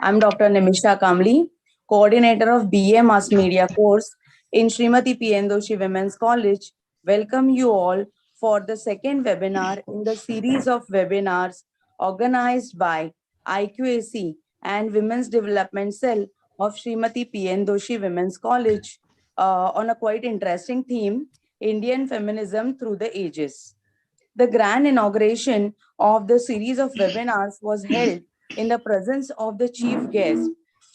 I'm Dr. Nimisha Kamli, coordinator of BA Mass Media course in Srimati P. N. Doshi Women's College. Welcome you all for the second webinar in the series of webinars organized by IQAC and Women's Development Cell of Srimati P. N. Doshi Women's College on a quite interesting theme, Indian Feminism Through the Ages. The grand inauguration of the series of webinars was held in the presence of the chief guest,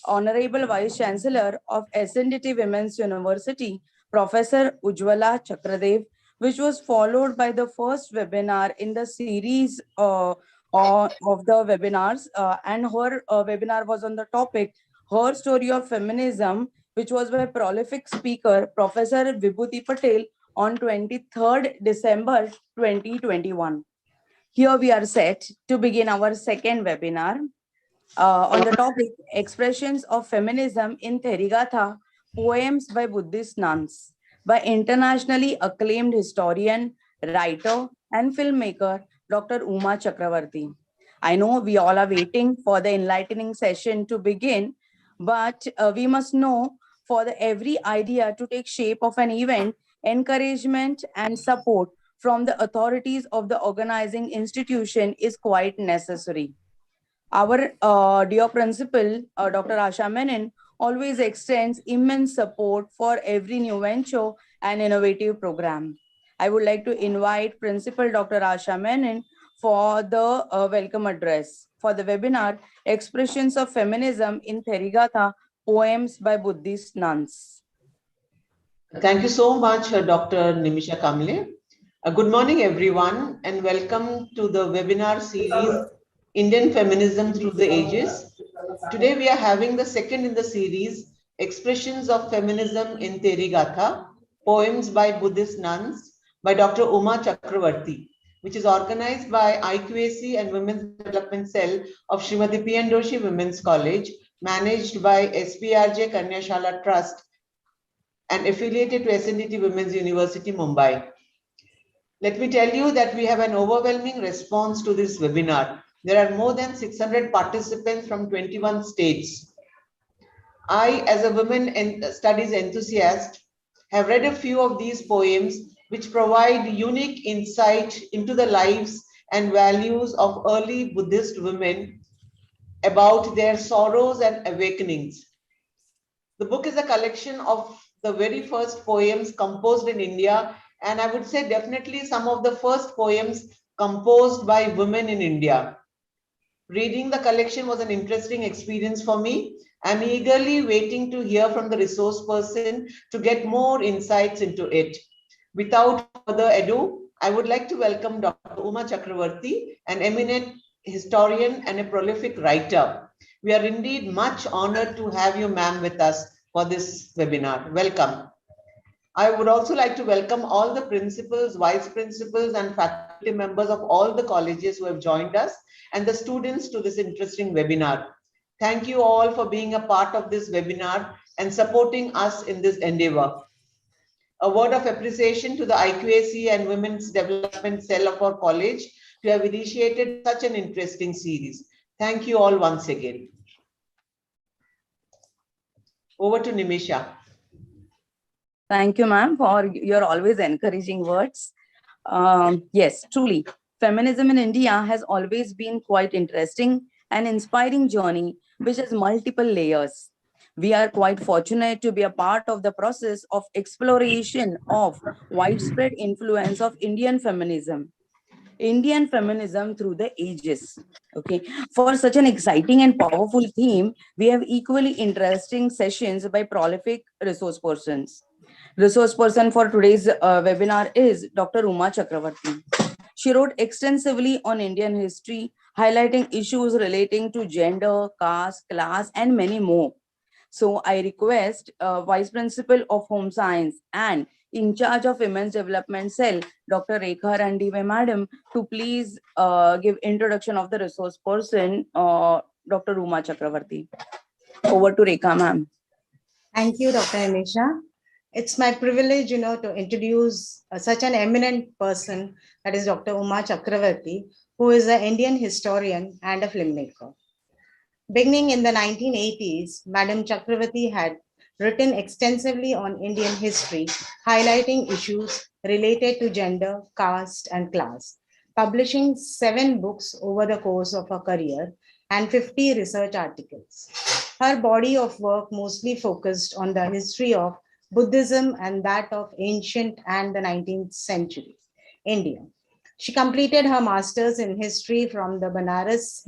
Honorable Vice Chancellor of SNDT Women's University, Professor Ujjwala Chakradev, which was followed by the first webinar in the series of the webinars. And her webinar was on the topic, Her Story of Feminism, which was by prolific speaker, Professor Vibhuti Patel, on 23rd December 2021. Here we are set to begin our second webinar on the topic Expressions of Feminism in Therigatha, Poems by Buddhist Nuns, by internationally acclaimed historian, writer, and filmmaker, Dr. Uma Chakravarti. I know we all are waiting for the enlightening session to begin, but we must know for every idea to take shape of an event, encouragement and support from the authorities of the organizing institution is quite necessary. Our dear principal, Dr. Asha Menon, always extends immense support for every new venture and innovative program. I would like to invite Principal Dr. Asha Menon for the welcome address for the webinar, Expressions of Feminism in Therigatha, Poems by Buddhist Nuns. Thank you so much, Dr. Nimisha Kamle. Good morning, everyone, and welcome to the webinar series, Indian Feminism Through the Ages. Today, we are having the second in the series, Expressions of Feminism in Therigatha, Poems by Buddhist Nuns, by Dr. Uma Chakravarti, which is organized by IQAC and Women's Development Cell of Srimati P. N. Doshi Women's College, managed by SPRJ Kanyashala Trust, and affiliated to SNDT Women's University, Mumbai. Let me tell you that we have an overwhelming response to this webinar. There are more than 600 participants from 21 states. I, as a women studies enthusiast, have read a few of these poems which provide unique insight into the lives and values of early Buddhist women about their sorrows and awakenings. The book is a collection of the very first poems composed in India, and I would say definitely some of the first poems composed by women in India. Reading the collection was an interesting experience for me. I'm eagerly waiting to hear from the resource person to get more insights into it. Without further ado, I would like to welcome Dr. Uma Chakravarti, an eminent historian and a prolific writer. We are indeed much honored to have you, ma'am, with us for this webinar. Welcome. I would also like to welcome all the principals, vice principals, and faculty members of all the colleges who have joined us and the students to this interesting webinar. Thank you all for being a part of this webinar and supporting us in this endeavor. A word of appreciation to the IQAC and Women's Development Cell of our college to have initiated such an interesting series. Thank you all once again. Over to Nimisha. Thank you, ma'am, for your always encouraging words. Yes, truly, feminism in India has always been quite interesting and inspiring journey, which has multiple layers. We are quite fortunate to be a part of the process of exploration of widespread influence of Indian feminism through the ages. Okay, for such an exciting and powerful theme, we have equally interesting sessions by prolific resource persons. Resource person for today's webinar is Dr. Uma Chakravarti. She wrote extensively on Indian history, highlighting issues relating to gender, caste, class, and many more. So I request Vice Principal of Home Science and in charge of Women's Development Cell, Dr. Rekha Randive Madam, to please give introduction of the resource person, Dr. Uma Chakravarti. Over to Rekha, ma'am. Thank you, Dr. Anisha. It's my privilege, to introduce such an eminent person, that is Dr. Uma Chakravarti, who is an Indian historian and a filmmaker. Beginning in the 1980s, Madam Chakravarti had written extensively on Indian history, highlighting issues related to gender, caste, and class, publishing 7 books over the course of her career and 50 research articles. Her body of work mostly focused on the history of Buddhism and that of ancient and the 19th century India. She completed her master's in history from the Banaras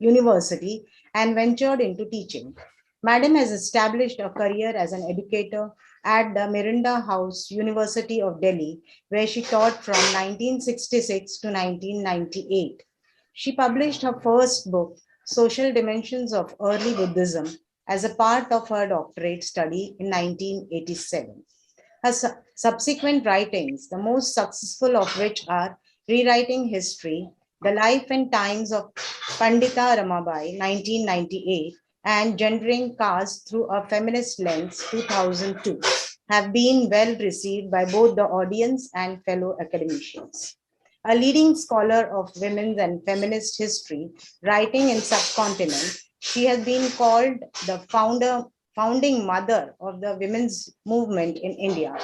University and ventured into teaching. Madam has established a career as an educator at the Mirinda House, University of Delhi, where she taught from 1966 to 1998. She published her first book, Social Dimensions of Early Buddhism, as a part of her doctorate study in 1987. Her subsequent writings, the most successful of which are Rewriting History, The Life and Times of Pandita Ramabai, 1998, and Gendering Caste Through a Feminist Lens, 2002, have been well received by both the audience and fellow academicians. A leading scholar of women's and feminist history, writing in subcontinent, she has been called the founding mother of the women's movement in India.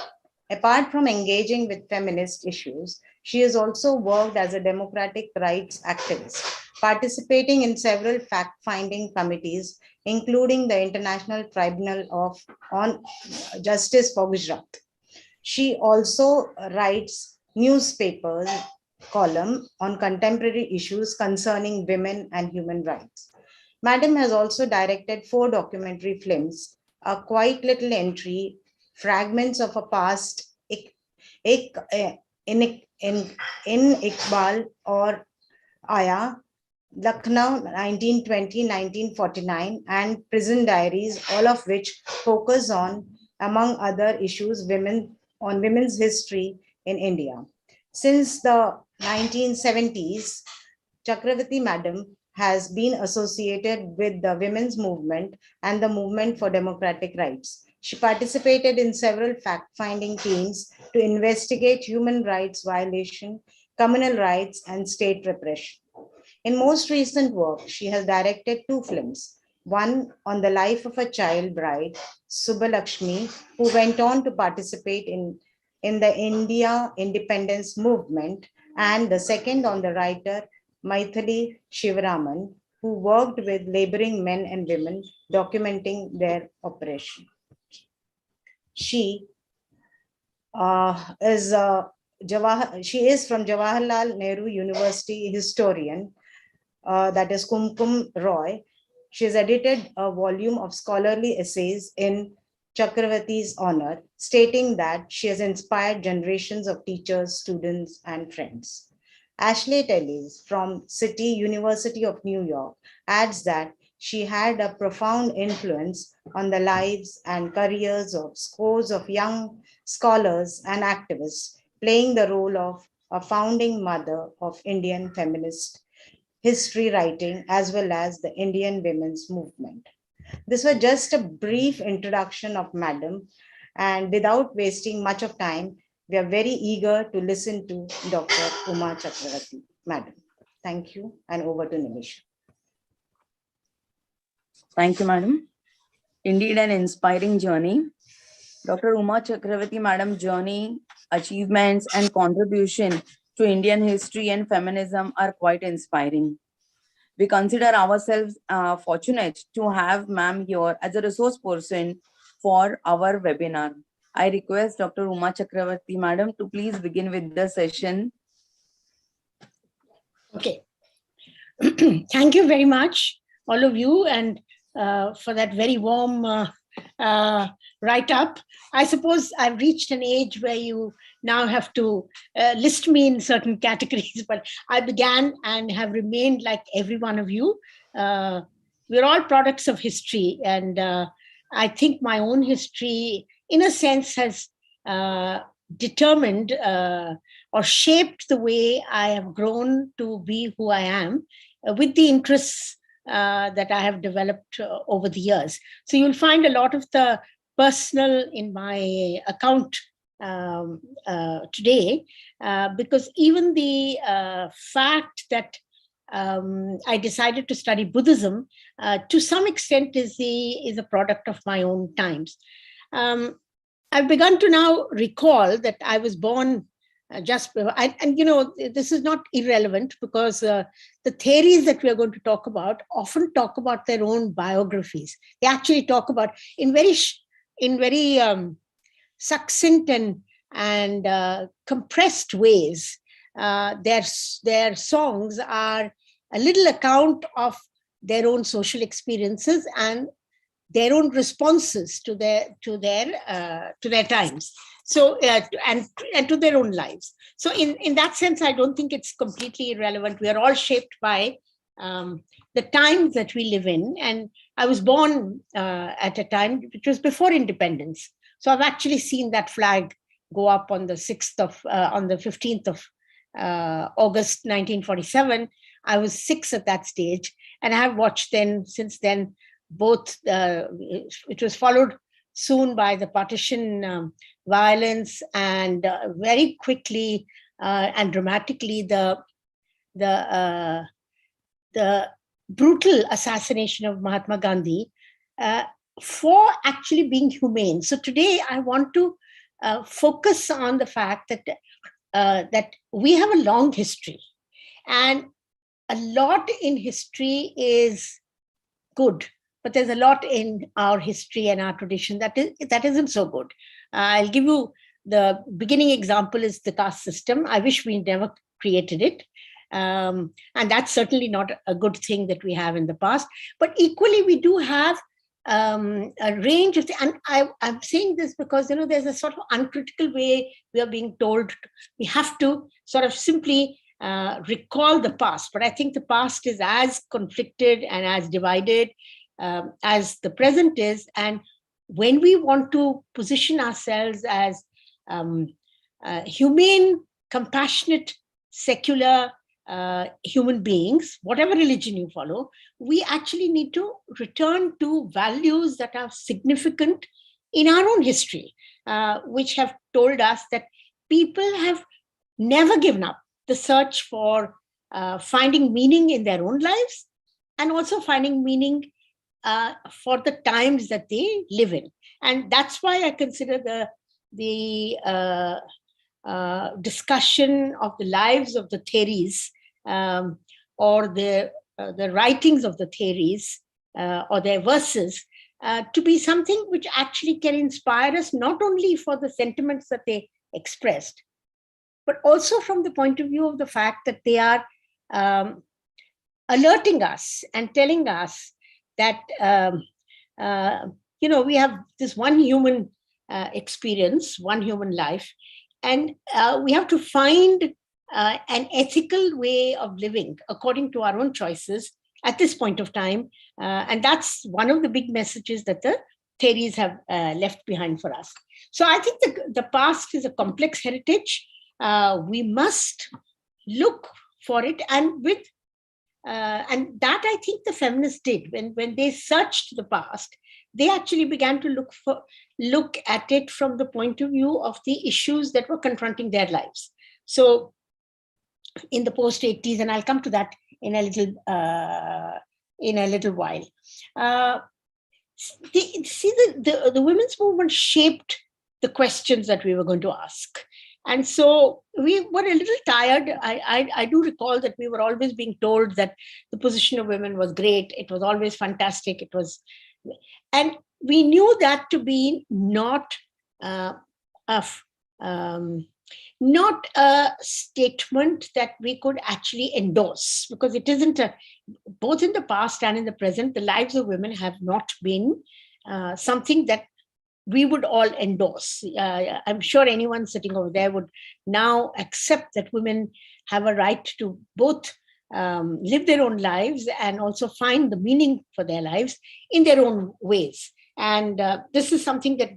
Apart from engaging with feminist issues, she has also worked as a democratic rights activist, participating in several fact-finding committees, including the International Tribunal on Justice for Gujarat. She also writes newspapers column on contemporary issues concerning women and human rights. Madam has also directed 4 documentary films, A Quite Little Entry, Fragments of a Past, in Iqbal or Aya, Lucknow 1920-1949, and Prison Diaries, all of which focus on, among other issues, women's history in India. Since the 1970s, Chakravarti Madam has been associated with the women's movement and the movement for democratic rights. She participated in several fact-finding teams to investigate human rights violation, communal rights, and state repression. In most recent work, she has directed 2 films, one on the life of a child bride, Subbalakshmi, who went on to participate in the India independence movement, and the second on the writer Maithili Shivaraman, who worked with laboring men and women documenting their oppression. She is from Jawaharlal Nehru University historian, that is Kumkum Roy. She has edited a volume of scholarly essays in Chakravarti's honor, stating that she has inspired generations of teachers, students, and friends. Ashley Tellis from City University of New York adds that she had a profound influence on the lives and careers of scores of young scholars and activists, playing the role of a founding mother of Indian feminist history writing as well as the Indian women's movement. This was just a brief introduction of Madam, and without wasting much of time, we are very eager to listen to Dr. Uma Chakravarti. Madam, thank you, and over to Nimisha. Thank you, Madam. Indeed, an inspiring journey. Dr. Uma Chakravarti Madam's journey, achievements, and contribution to Indian history and feminism are quite inspiring. We consider ourselves fortunate to have ma'am here as a resource person for our webinar. I request Dr. Uma Chakravarti Madam to please begin with the session. Okay. Thank you very much, all of you, and for that very warm write-up. I suppose I've reached an age where you now have to list me in certain categories, but I began and have remained like every one of you. We're all products of history, and I think my own history, in a sense, has determined or shaped the way I have grown to be who I am, with the interests that I have developed over the years. So you'll find a lot of the personal in my account today, because even the fact that I decided to study Buddhism, to some extent is a product of my own times. I've begun to now recall that I was born and this is not irrelevant, because the theories that we are going to talk about often talk about their own biographies. They actually talk about in very succinct and compressed ways. Their songs are a little account of their own social experiences and their own responses to their times. So and to their own lives. So in that sense, I don't think it's completely irrelevant. We are all shaped by the times that we live in. And I was born at a time which was before independence. So I've actually seen that flag go up on the 15th of August 1947. I was 6 at that stage, and I have watched since then both. It was followed soon by the partition violence, and very quickly and dramatically the brutal assassination of Mahatma Gandhi, for actually being humane. So today I want to focus on the fact that we have a long history, and a lot in history is good, but there's a lot in our history and our tradition that isn't so good. I'll give you the beginning example is the caste system. I wish we never created it. And that's certainly not a good thing that we have in the past. But equally, we do have a range of, and I'm saying this because, there's a sort of uncritical way we are being told we have to sort of simply recall the past. But I think the past is as conflicted and as divided as the present is. And when we want to position ourselves as humane, compassionate, secular human beings, whatever religion you follow, we actually need to return to values that are significant in our own history, which have told us that people have never given up the search for finding meaning in their own lives, and also finding meaning for the times that they live in. And that's why I consider the discussion of the lives of the theories, or the writings of the theories, or their verses, to be something which actually can inspire us, not only for the sentiments that they expressed, but also from the point of view of the fact that they are alerting us and telling us that we have this one human experience, one human life, and we have to find an ethical way of living according to our own choices at this point of time. And that's one of the big messages that the theories have left behind for us. So I think the past is a complex heritage. We must look for it, and that I think the feminists did when they searched the past. They actually began to look at it from the point of view of the issues that were confronting their lives. So in the post-80s, and I'll come to that in a little while. The women's movement shaped the questions that we were going to ask. And so we were a little tired. I do recall that we were always being told that the position of women was great. It was always fantastic. And we knew that to be not a statement that we could actually endorse, because it isn't both in the past and in the present, the lives of women have not been something that we would all endorse. I'm sure anyone sitting over there would now accept that women have a right to both live their own lives and also find the meaning for their lives in their own ways. And this is something that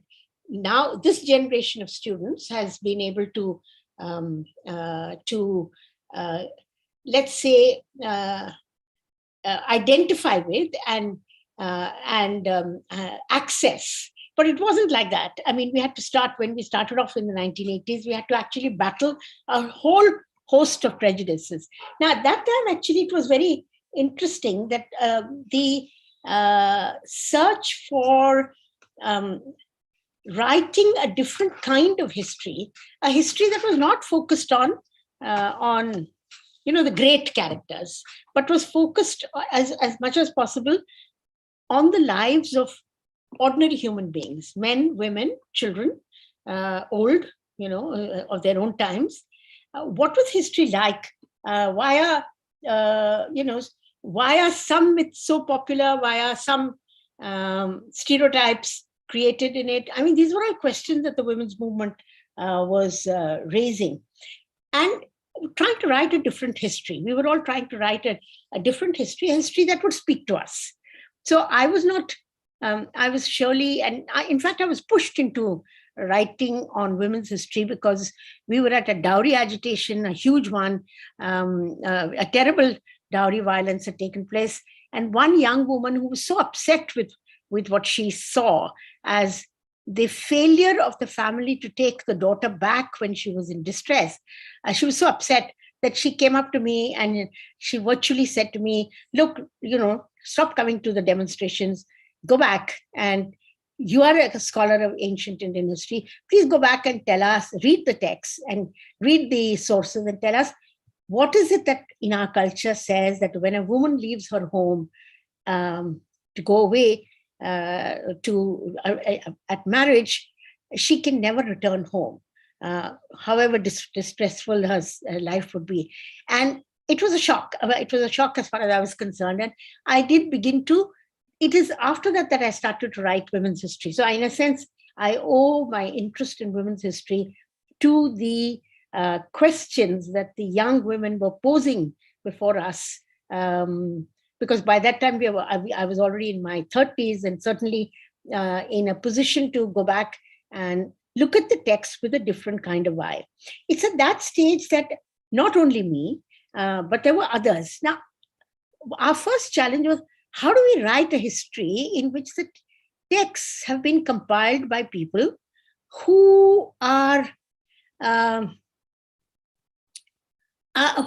now this generation of students has been able to let's say, identify with and access. But it wasn't like that. I mean, we had to start, when we started off in the 1980s, we had to actually battle a whole host of prejudices. Now, at that time, actually, it was very interesting that the search for writing a different kind of history, a history that was not focused on the great characters, but was focused as much as possible on the lives of ordinary human beings, men, women, children, old, of their own times. What was history like? Why are some myths so popular? Why are some stereotypes created in it? I mean, these were all questions that the women's movement was raising. And trying to write a different history. We were all trying to write a different history, a history that would speak to us. So I was not, I was surely, in fact, I was pushed into writing on women's history because we were at a dowry agitation, a huge one, a terrible dowry violence had taken place. And one young woman who was so upset with what she saw as the failure of the family to take the daughter back when she was in distress. She was so upset that she came up to me and she virtually said to me, look, stop coming to the demonstrations, go back. And you are a scholar of ancient Indian history. Please go back and tell us, read the texts and read the sources and tell us, what is it that in our culture says that when a woman leaves her home to go away, at marriage, she can never return home, however distressful her life would be. And it was a shock. It was a shock as far as I was concerned. And I did begin to, it is after that I started to write women's history. So in a sense, I owe my interest in women's history to the questions that the young women were posing before us. Because by that time I was already in my 30s and certainly in a position to go back and look at the text with a different kind of eye. It's at that stage that not only me, but there were others. Now, our first challenge was, how do we write a history in which the texts have been compiled by people who are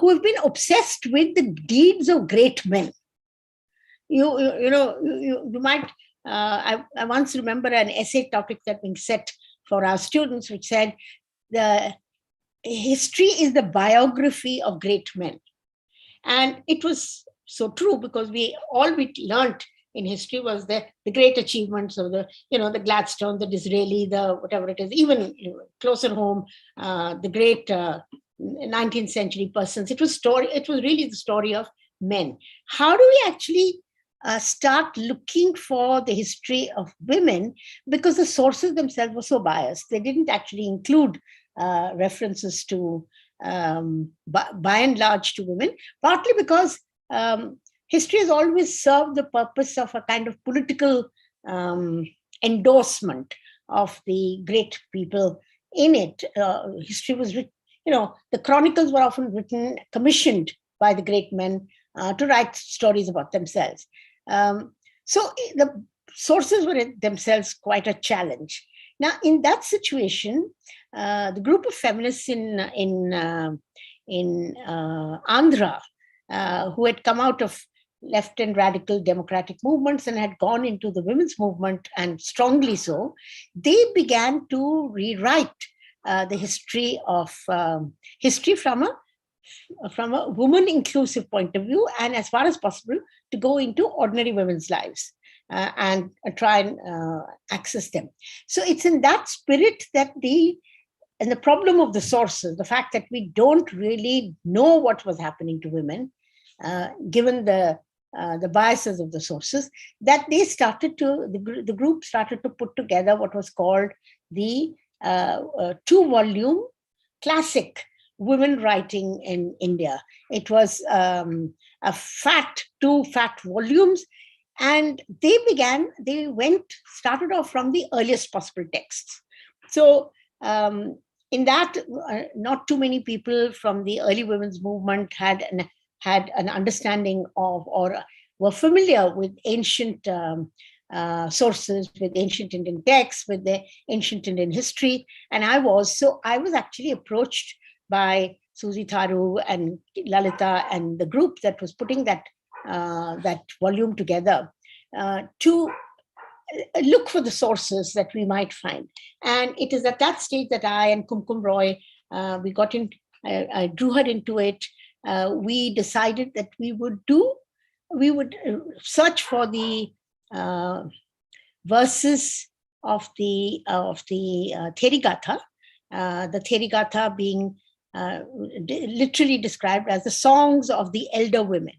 who have been obsessed with the deeds of great men? You might, I once remember an essay topic that being set for our students, which said, the history is the biography of great men. And it was so true, because all we learned in history was the great achievements of the Gladstone, the Disraeli, the whatever it is, even closer home, the great 19th century persons. It was really the story of men. How do we actually start looking for the history of women, because the sources themselves were so biased? They didn't actually include references to, by and large, to women, partly because history has always served the purpose of a kind of political endorsement of the great people in it. History was written, the chronicles were often written, commissioned by the great men to write stories about themselves. So the sources were themselves quite a challenge. Now, in that situation, the group of feminists in Andhra, who had come out of left and radical democratic movements and had gone into the women's movement, and strongly so, they began to rewrite the history from a woman inclusive point of view, and as far as possible to go into ordinary women's lives and try and access them. So it's in that spirit that the problem of the sources, the fact that we don't really know what was happening to women, given the biases of the sources, that the group started to put together what was called the 2-volume classic women writing in India. It was two fat volumes, and they started off from the earliest possible texts. So in that, not too many people from the early women's movement had an understanding of, or were familiar with ancient sources, with ancient Indian texts, with the ancient Indian history. And I was actually approached by Susie Tharu and Lalita and the group that was putting that volume together, to look for the sources that we might find. And it is at that stage that I and Kumkum Roy, we got in, I drew her into it. We decided that we would search for the verses of the Therigatha, the Therigatha being literally described as the songs of the elder women.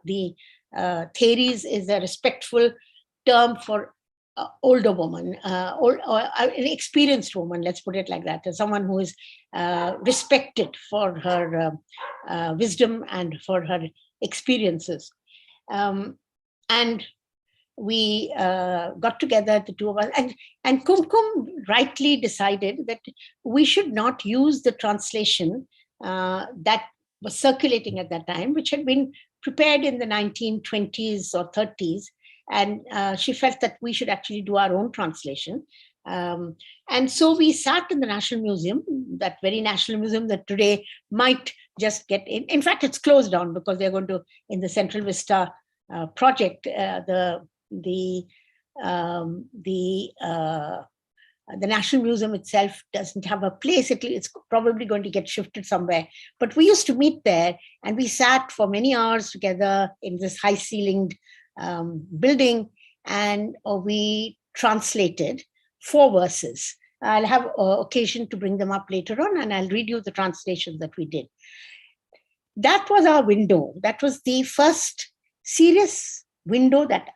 The Theris is a respectful term for older woman, or an experienced woman, let's put it like that, as someone who is respected for her wisdom and for her experiences. And we got together, the two of us, and Kumkum rightly decided that we should not use the translation that was circulating at that time, which had been prepared in the 1920s or 30s. And she felt that we should actually do our own translation. And so we sat in the National Museum, that very National Museum that today might just get in. In fact, it's closed down because they're going to, in the Central Vista project, the National Museum itself doesn't have a place. It's probably going to get shifted somewhere. But we used to meet there, and we sat for many hours together in this high-ceilinged building, and we translated 4 verses. I'll have occasion to bring them up later on, and I'll read you the translations that we did. That was our window. That was the first serious window that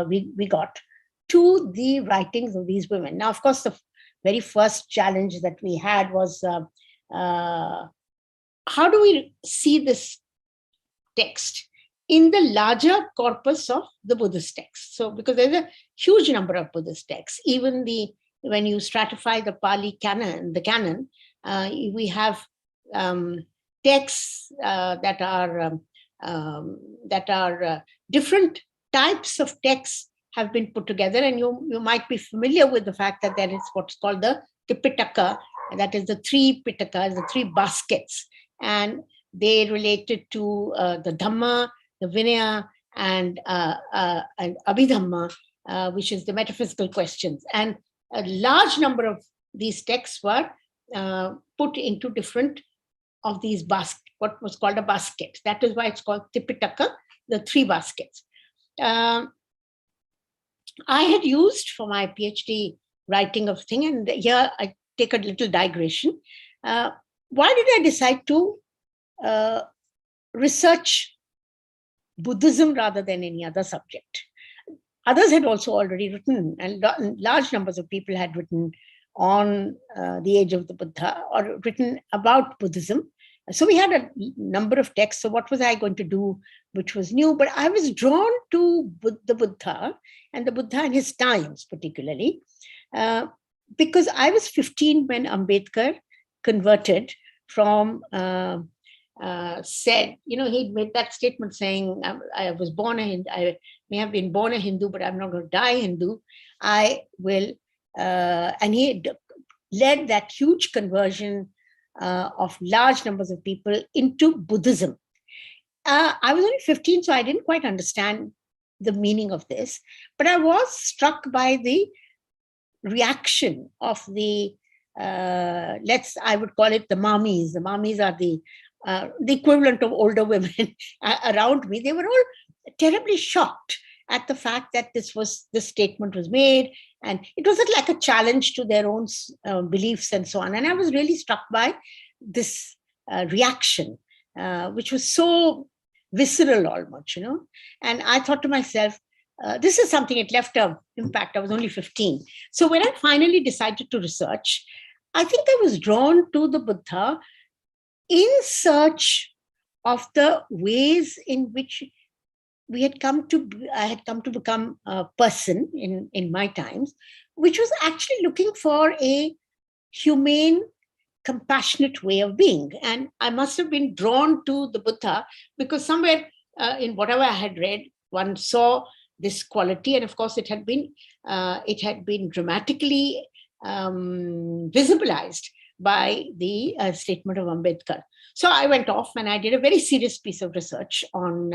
we got to the writings of these women. Now, of course, the very first challenge that we had was how do we see this text in the larger corpus of the Buddhist texts? So, because there's a huge number of Buddhist texts, even when you stratify the Pali canon, we have texts that are different types of texts have been put together, and you might be familiar with the fact that there is what's called the Tipitaka, that is the 3 pitakas, the 3 baskets, and they related to the Dhamma, the Vinaya, and Abhidhamma, which is the metaphysical questions. And a large number of these texts were put into different of these what was called a basket. That is why it's called Tipitaka, the 3 baskets. I had used for my PhD writing of thing, and here I take a little digression. Why did I decide to research Buddhism rather than any other subject? Others had also already written, and large numbers of people had written on the age of the Buddha or written about Buddhism. So we had a number of texts. So what was I going to do which was new? But I was drawn to the Buddha and the Buddha and his times particularly, because I was 15 when Ambedkar converted from, said, he made that statement saying, I was born a Hindu, I may have been born a Hindu, but I'm not going to die Hindu. I will, and he led that huge conversion of large numbers of people into Buddhism. I was only 15, so I didn't quite understand the meaning of this, but I was struck by the reaction of the, I would call it the mamis. The mamis are the equivalent of older women around me. They were all terribly shocked at the fact that this statement was made, and it was like a challenge to their own beliefs and so on. And I was really struck by this reaction, which was so visceral almost, And I thought to myself, this is something, it left an impact. I was only 15. So when I finally decided to research, I think I was drawn to the Buddha in search of the ways in which I had come to become a person in my times, which was actually looking for a humane, compassionate way of being. And I must have been drawn to the Buddha because somewhere in whatever I had read, one saw this quality. And of course, it had been dramatically visibilized by the statement of Ambedkar. So I went off and I did a very serious piece of research on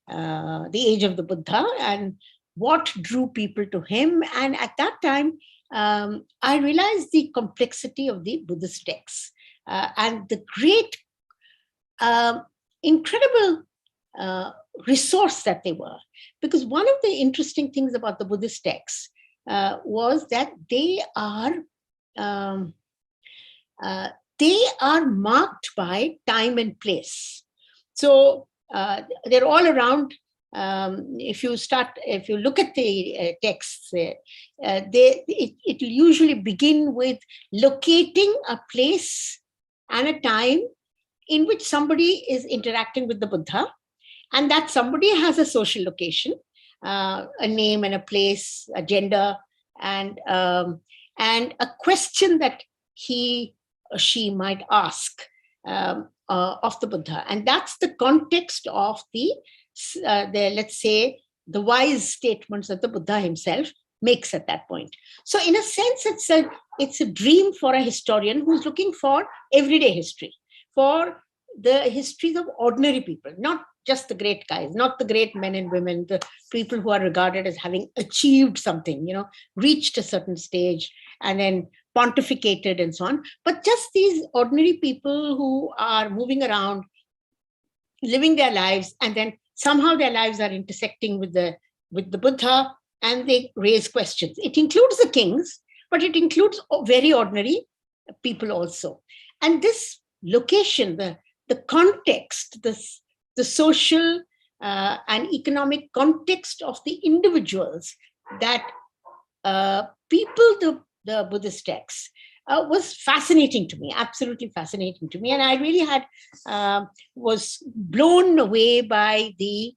the age of the Buddha and what drew people to him. And at that time, I realized the complexity of the Buddhist texts and the great, incredible resource that they were. Because one of the interesting things about the Buddhist texts was that they are marked by time and place. So they're all around. If you look at the texts, it will usually begin with locating a place and a time in which somebody is interacting with the Buddha, and that somebody has a social location, a name and a place, a gender, and a question that he or she might ask of the Buddha. And that's the context of the let's say, the wise statements that the Buddha himself makes at that point. So in a sense, it's a dream for a historian who's looking for everyday history, for the histories of ordinary people, not just the great guys, not the great men and women, the people who are regarded as having achieved something, reached a certain stage and then pontificated and so on, but just these ordinary people who are moving around, living their lives, and then somehow their lives are intersecting with the Buddha, and they raise questions. It includes the kings, but it includes very ordinary people also. And this location, the context, the social and economic context of the individuals that people the Buddhist texts was fascinating to me, absolutely fascinating to me. And I really was blown away by the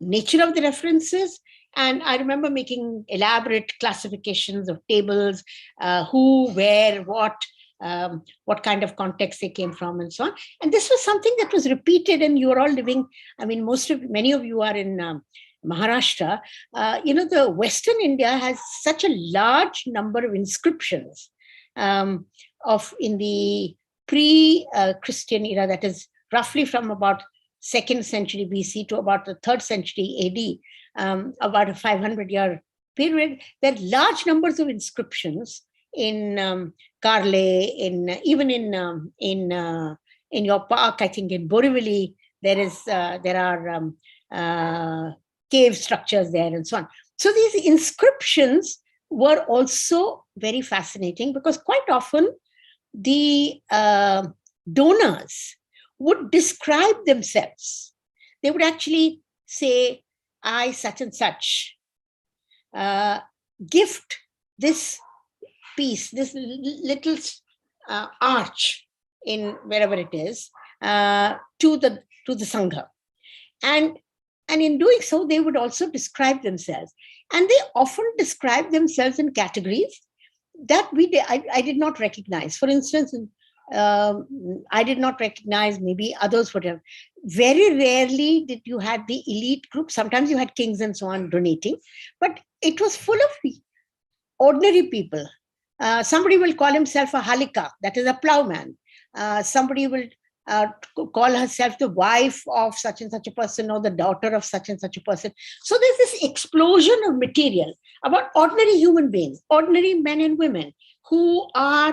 nature of the references. And I remember making elaborate classifications of tables, who, where, what kind of context they came from, and so on. And this was something that was repeated, and you are all living, many of you are in Maharashtra. The Western India has such a large number of inscriptions in the pre-Christian era, that is roughly from about 2nd century BC to about the 3rd century AD, about a 500-year period. There are large numbers of inscriptions in Karle, even in your park, I think in Borivali, there are cave structures there and so on. So these inscriptions were also very fascinating, because quite often the donors would describe themselves. They would actually say, I, such and such, gift this piece, this little arch in wherever it is, to the Sangha. And in doing so, they would also describe themselves. And they often describe themselves in categories that I did not recognize. For instance, I did not recognize, maybe others would have. Very rarely did you have the elite group. Sometimes you had kings and so on donating, but it was full of ordinary people. Somebody will call himself a halika, that is a plowman. Somebody will call herself the wife of such and such a person, or the daughter of such and such a person. So there's this explosion of material about ordinary human beings, ordinary men and women, who are,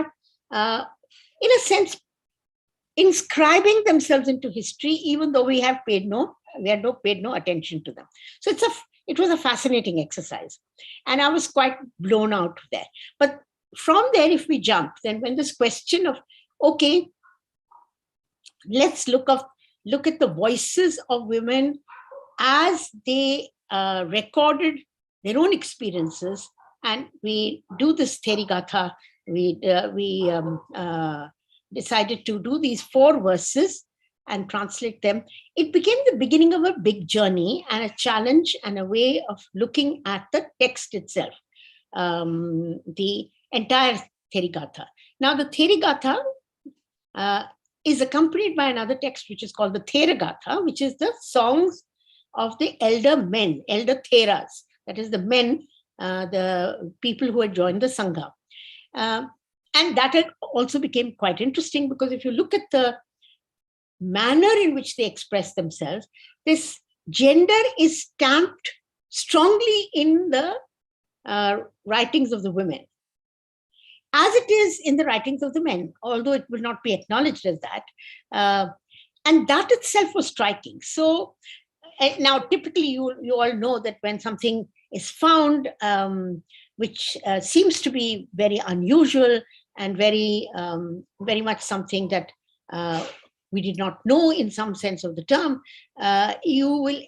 in a sense, inscribing themselves into history, even though we had paid no attention to them. So it was a fascinating exercise, and I was quite blown out there. But from there, if we jump, then when this question of, okay, let's look at the voices of women as they recorded their own experiences, and we do this Therigatha. We decided to do these 4 verses and translate them. It became the beginning of a big journey and a challenge and a way of looking at the text itself, the entire Therigatha. Now, the Therigatha is accompanied by another text, which is called the Therigatha, which is the songs of the elder men, elder Theras, that is the men the people who had joined the Sangha. And that had also became quite interesting, because if you look at the manner in which they express themselves, this gender is stamped strongly in the writings of the women, as it is in the writings of the men, although it will not be acknowledged as that. And that itself was striking. So now, typically, you all know that when something is found, which seems to be very unusual and very much something that we did not know in some sense of the term, you will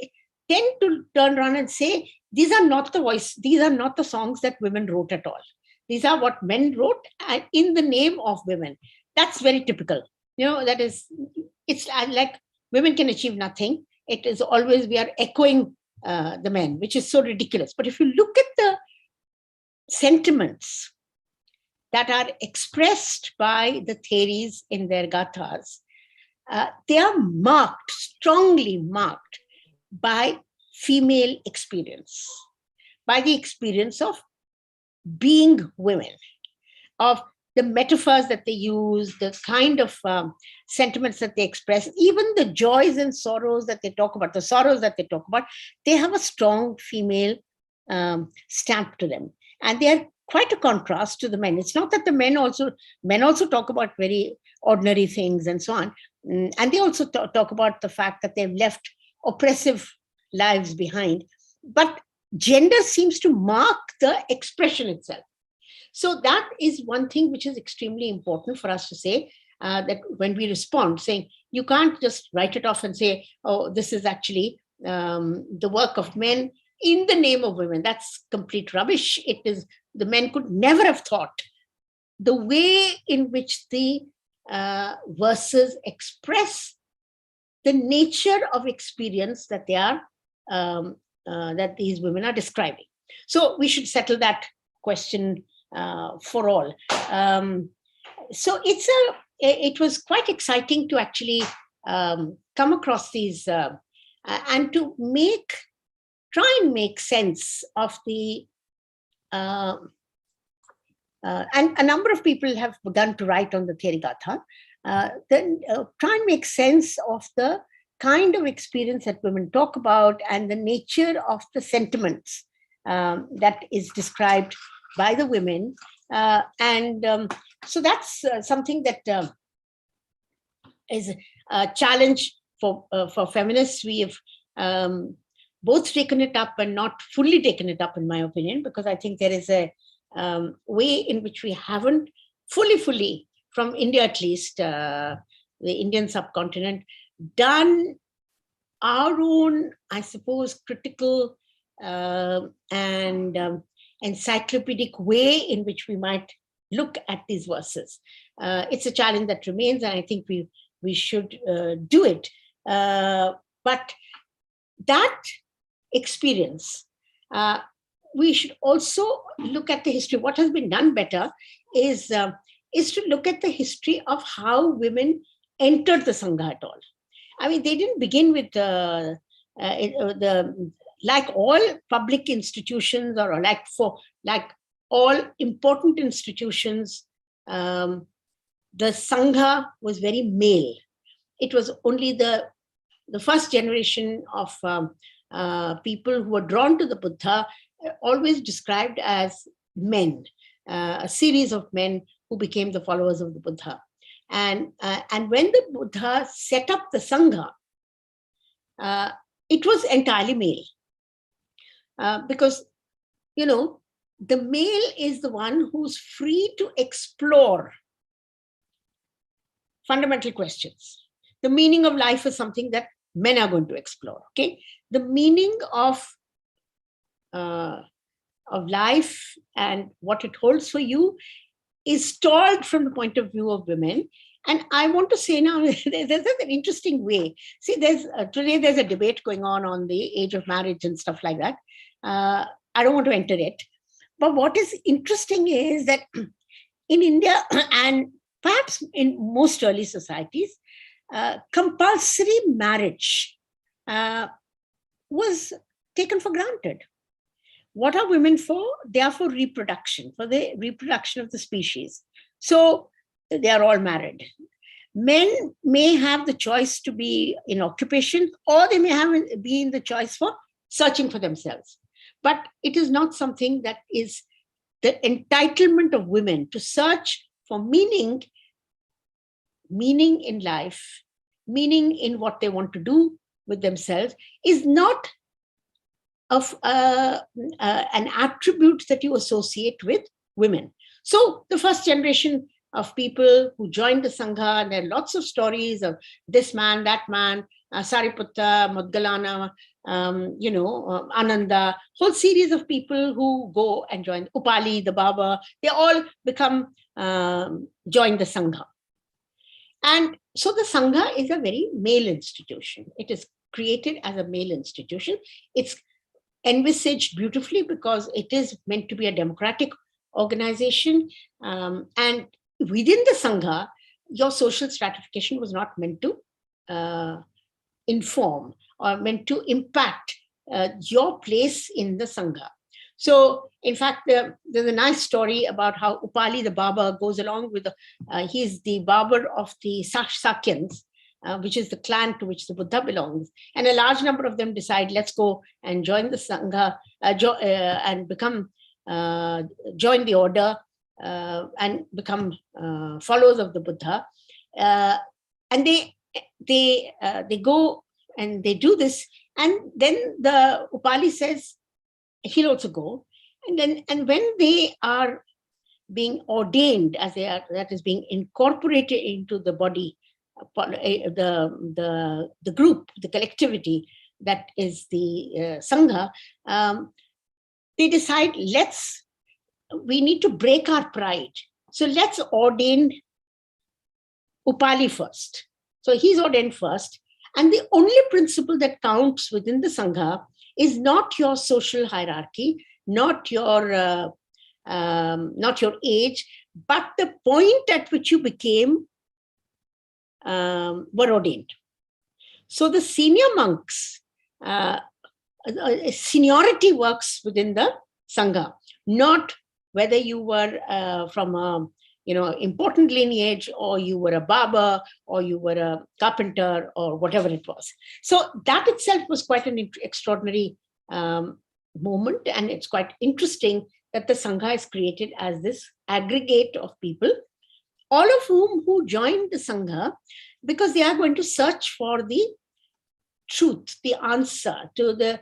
tend to turn around and say, these are not the songs that women wrote at all. These are what men wrote in the name of women. That's very typical. That is, it's like women can achieve nothing. It is always, we are echoing the men, which is so ridiculous. But if you look at the sentiments that are expressed by the Theris in their gathas, they are strongly marked by female experience, by the experience of being women, of the metaphors that they use, the kind of sentiments that they express, even the joys and sorrows that they talk about, they have a strong female stamp to them. And they are quite a contrast to the men. It's not that the men also talk about very ordinary things and so on. And they also talk about the fact that they've left oppressive lives behind. But gender seems to mark the expression itself. So that is one thing which is extremely important for us to say, that when we respond, saying, you can't just write it off and say, oh, this is actually the work of men in the name of women. That's complete rubbish. It is, the men could never have thought the way in which the verses express the nature of experience that they are, that these women are describing. So we should settle that question for all. So it was quite exciting to actually come across these and to try and make sense of the and a number of people have begun to write on the Therigatha, then try and make sense of the kind of experience that women talk about and the nature of the sentiments that is described by the women. So that's something that is a challenge for feminists. We have both taken it up and not fully taken it up, in my opinion, because I think there is a way in which we haven't fully, from India at least, the Indian subcontinent, done our own, I suppose, critical and encyclopedic way in which we might look at these verses. It's a challenge that remains, and I think we should do it. But that experience, we should also look at the history. What has been done better is to look at the history of how women entered the Sangha at all. I mean, they didn't begin with the like all public institutions, or like all important institutions, the Sangha was very male. It was only the first generation of people who were drawn to the Buddha, always described as men, a series of men who became the followers of the Buddha. And when the Buddha set up the Sangha, it was entirely male. Because, the male is the one who's free to explore fundamental questions. The meaning of life is something that men are going to explore. Okay, the meaning of life and what it holds for you is stalled from the point of view of women. And I want to say now, there's an interesting way. See, today there's a debate going on the age of marriage and stuff like that. I don't want to enter it. But what is interesting is that in India, and perhaps in most early societies, compulsory marriage was taken for granted. what are women for? They are for reproduction, for the reproduction of the species. So they are all married. Men may have the choice to be in occupation, or they may be in the choice for searching for themselves. But it is not something that is the entitlement of women to search for meaning in life, meaning in what they want to do with themselves, is not of an attribute that you associate with women. So the first generation of people who joined the Sangha, and there are lots of stories of this man, that man, Sariputta, Mudgalana, Ananda, whole series of people who go and join, Upali, the Baba, they all become, join the Sangha. And so the Sangha is a very male institution. It is created as a male institution. It's envisaged beautifully because it is meant to be a democratic organization. And within the Sangha, your social stratification was not meant to inform or meant to impact your place in the Sangha. So, in fact, there's a nice story about how Upali, the Baba, goes along with, he's the Barber of the Sakyans, which is the clan to which the Buddha belongs. And a large number of them decide, let's go and join the Sangha and become, join the order and become followers of the Buddha. And they go and they do this. And then the Upali says, he'll also go. And when they are being ordained, as they are, that is being incorporated into the body, the group, the collectivity that is the Sangha, they decide, we need to break our pride. So let's ordain Upali first. So he's ordained first. And the only principle that counts within the Sangha is not your social hierarchy, not your age, but the point at which you became were ordained. So the senior monks, seniority works within the Sangha, not whether you were from a important lineage, or you were a barber, or you were a carpenter, or whatever it was. So that itself was quite an extraordinary moment, and it's quite interesting that the Sangha is created as this aggregate of people, all of who joined the Sangha because they are going to search for the truth, the answer to the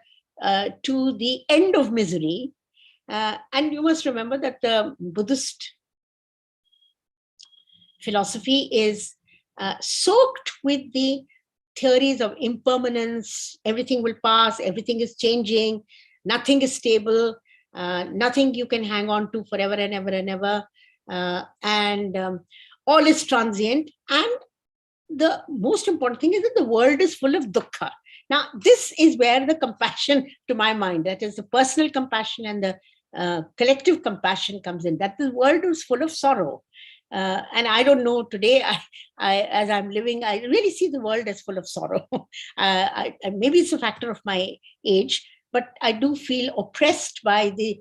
end of misery. And you must remember that the Buddhist philosophy is soaked with the theories of impermanence. Everything will pass, everything is changing, nothing is stable, nothing you can hang on to forever and ever and ever, and all is transient. And the most important thing is that the world is full of dukkha. Now, this is where the compassion, to my mind, that is the personal compassion and the collective compassion comes in, that the world is full of sorrow. And I don't know, today, as I'm living, I really see the world as full of sorrow. Maybe it's a factor of my age, but I do feel oppressed by the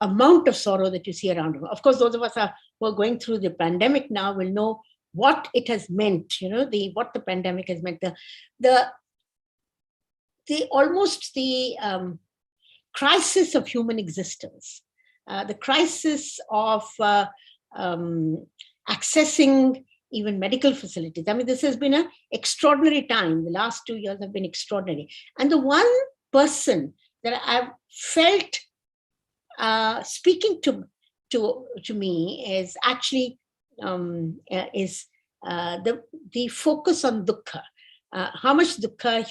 amount of sorrow that you see around. Of course, those of us who are going through the pandemic now will know what it has meant, what the pandemic has meant, the crisis of human existence, the crisis of accessing even medical facilities. I mean, this has been an extraordinary time. The last 2 years have been extraordinary. And the one person that I've felt speaking to me is actually the focus on dukkha. How much dukkha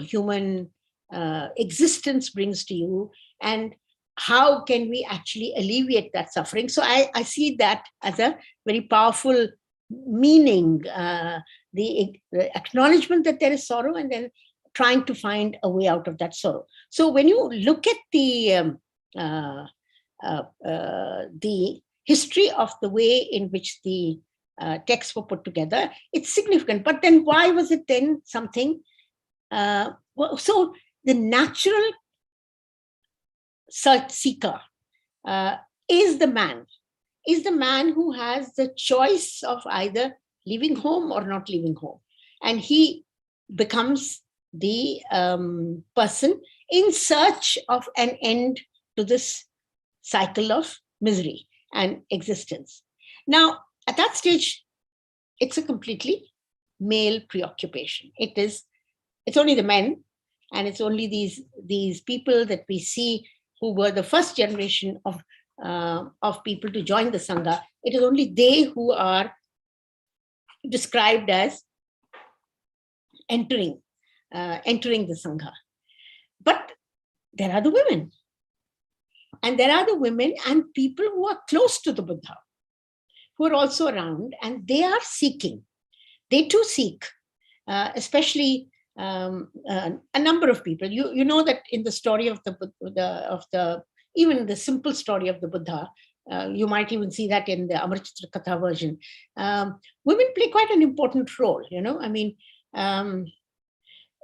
human existence brings to you, and how can we actually alleviate that suffering? So I see that as a very powerful meaning, the acknowledgement that there is sorrow, and then trying to find a way out of that sorrow. So when you look at the history of the way in which the texts were put together, it's significant. But then why was it then something? So the natural search seeker is the man who has the choice of either leaving home or not leaving home. And he becomes the person in search of an end to this cycle of misery and existence. Now, at that stage, it's a completely male preoccupation. It's only the men, and it's only these people that we see who were the first generation of people to join the Sangha. It is only they who are described as entering the Sangha. But there are the women. And there are the women and people who are close to the Buddha, who are also around, and they are seeking. They too seek, especially a number of people. You know that in the story of even the simple story of the Buddha, you might even see that in the Amrapali version. Women play quite an important role. I mean,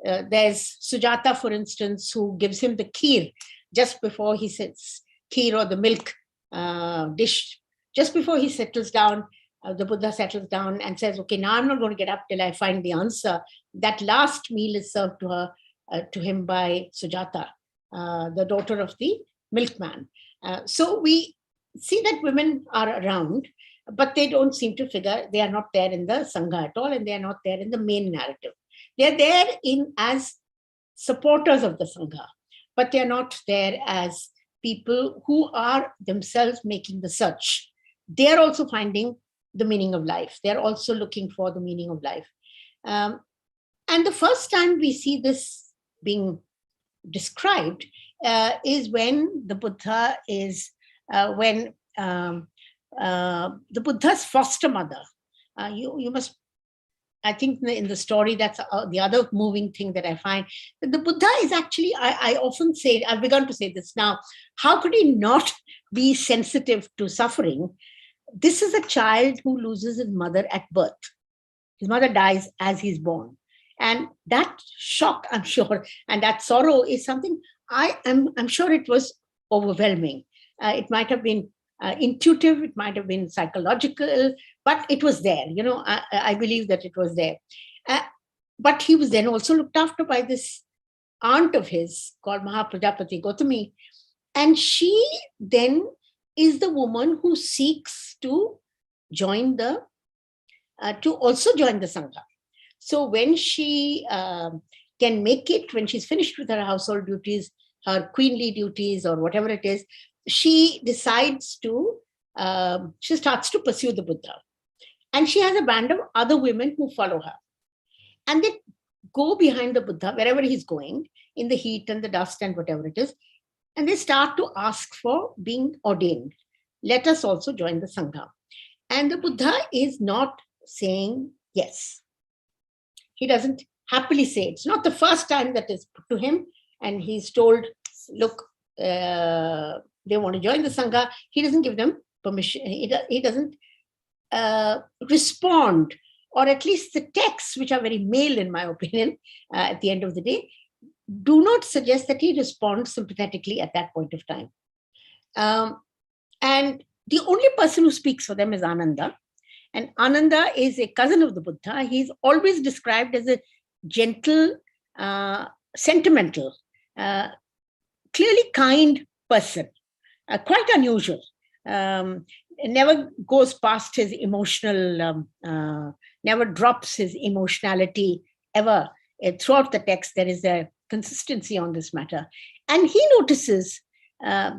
there's Sujata, for instance, who gives him the kheer just before he sits, kheer or the milk dish, just before he settles down. The Buddha settles down and says, okay, now I'm not going to get up till I find the answer. That last meal is served to him by Sujata, the daughter of the milkman. So we see that women are around, but they don't seem to figure. They are not there in the Sangha at all, and they are not there in the main narrative. They're there as supporters of the Sangha, but they're not there as people who are themselves making the search. They're also finding the meaning of life. They're also looking for the meaning of life. And the first time we see this being described is when the Buddha is, when the Buddha's foster mother, you must, I think in the story, that's the other moving thing that I find, that the Buddha is actually, I often say, I've begun to say this now, how could he not be sensitive to suffering? This is a child who loses his mother at birth. His mother dies as he's born. And that shock, I'm sure, and that sorrow is something I'm sure it was overwhelming. It might have been intuitive, it might have been psychological, but it was there. I believe that it was there. But he was then also looked after by this aunt of his called Mahaprajapati Gautami. And she then is the woman who seeks to join also join the Sangha. So when she can make it, when she's finished with her household duties, her queenly duties or whatever it is, she decides to, she starts to pursue the Buddha. And she has a band of other women who follow her. And they go behind the Buddha, wherever he's going, in the heat and the dust and whatever it is. And they start to ask for being ordained. Let us also join the Sangha. And the Buddha is not saying yes. He doesn't happily say it. It's not the first time that is put to him. And he's told, look, they want to join the Sangha. He doesn't give them permission. He doesn't respond, or at least the texts, which are very male in my opinion, at the end of the day, do not suggest that he responds sympathetically at that point of time. And the only person who speaks for them is Ananda. And Ananda is a cousin of the Buddha. He's always described as a gentle, sentimental, clearly kind person, quite unusual. Never goes past his emotional, never drops his emotionality ever. Throughout the text, there is a consistency on this matter. And he notices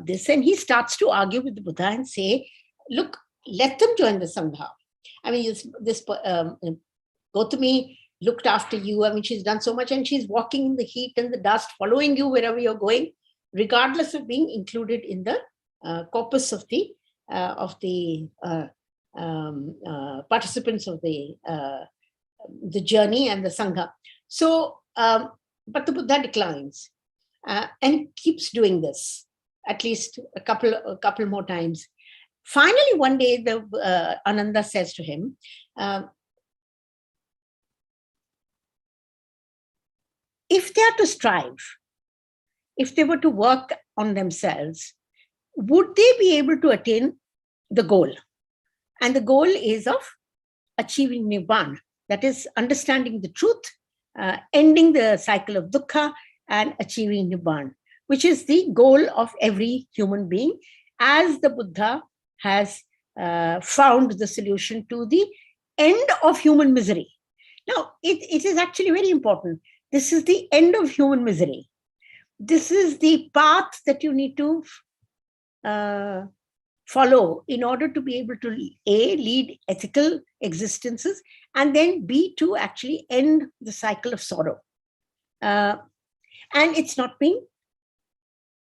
this, and he starts to argue with the Buddha and say, look, let them join the Sangha. I mean, this Gautami looked after you. I mean, she's done so much, and she's walking in the heat and the dust, following you wherever you're going, regardless of being included in the corpus of the participants of the journey and the Sangha. So, but the Buddha declines and keeps doing this at least a couple more times. Finally, one day, the Ananda says to him, if they are to strive, if they were to work on themselves, would they be able to attain the goal? And the goal is of achieving Nibbana, that is understanding the truth, ending the cycle of dukkha and achieving Nibbana, which is the goal of every human being, as the Buddha has found the solution to the end of human misery. Now, it is actually very important. This is the end of human misery. This is the path that you need to follow in order to be able to A, lead ethical existences, and then B, to actually end the cycle of sorrow. And it's not being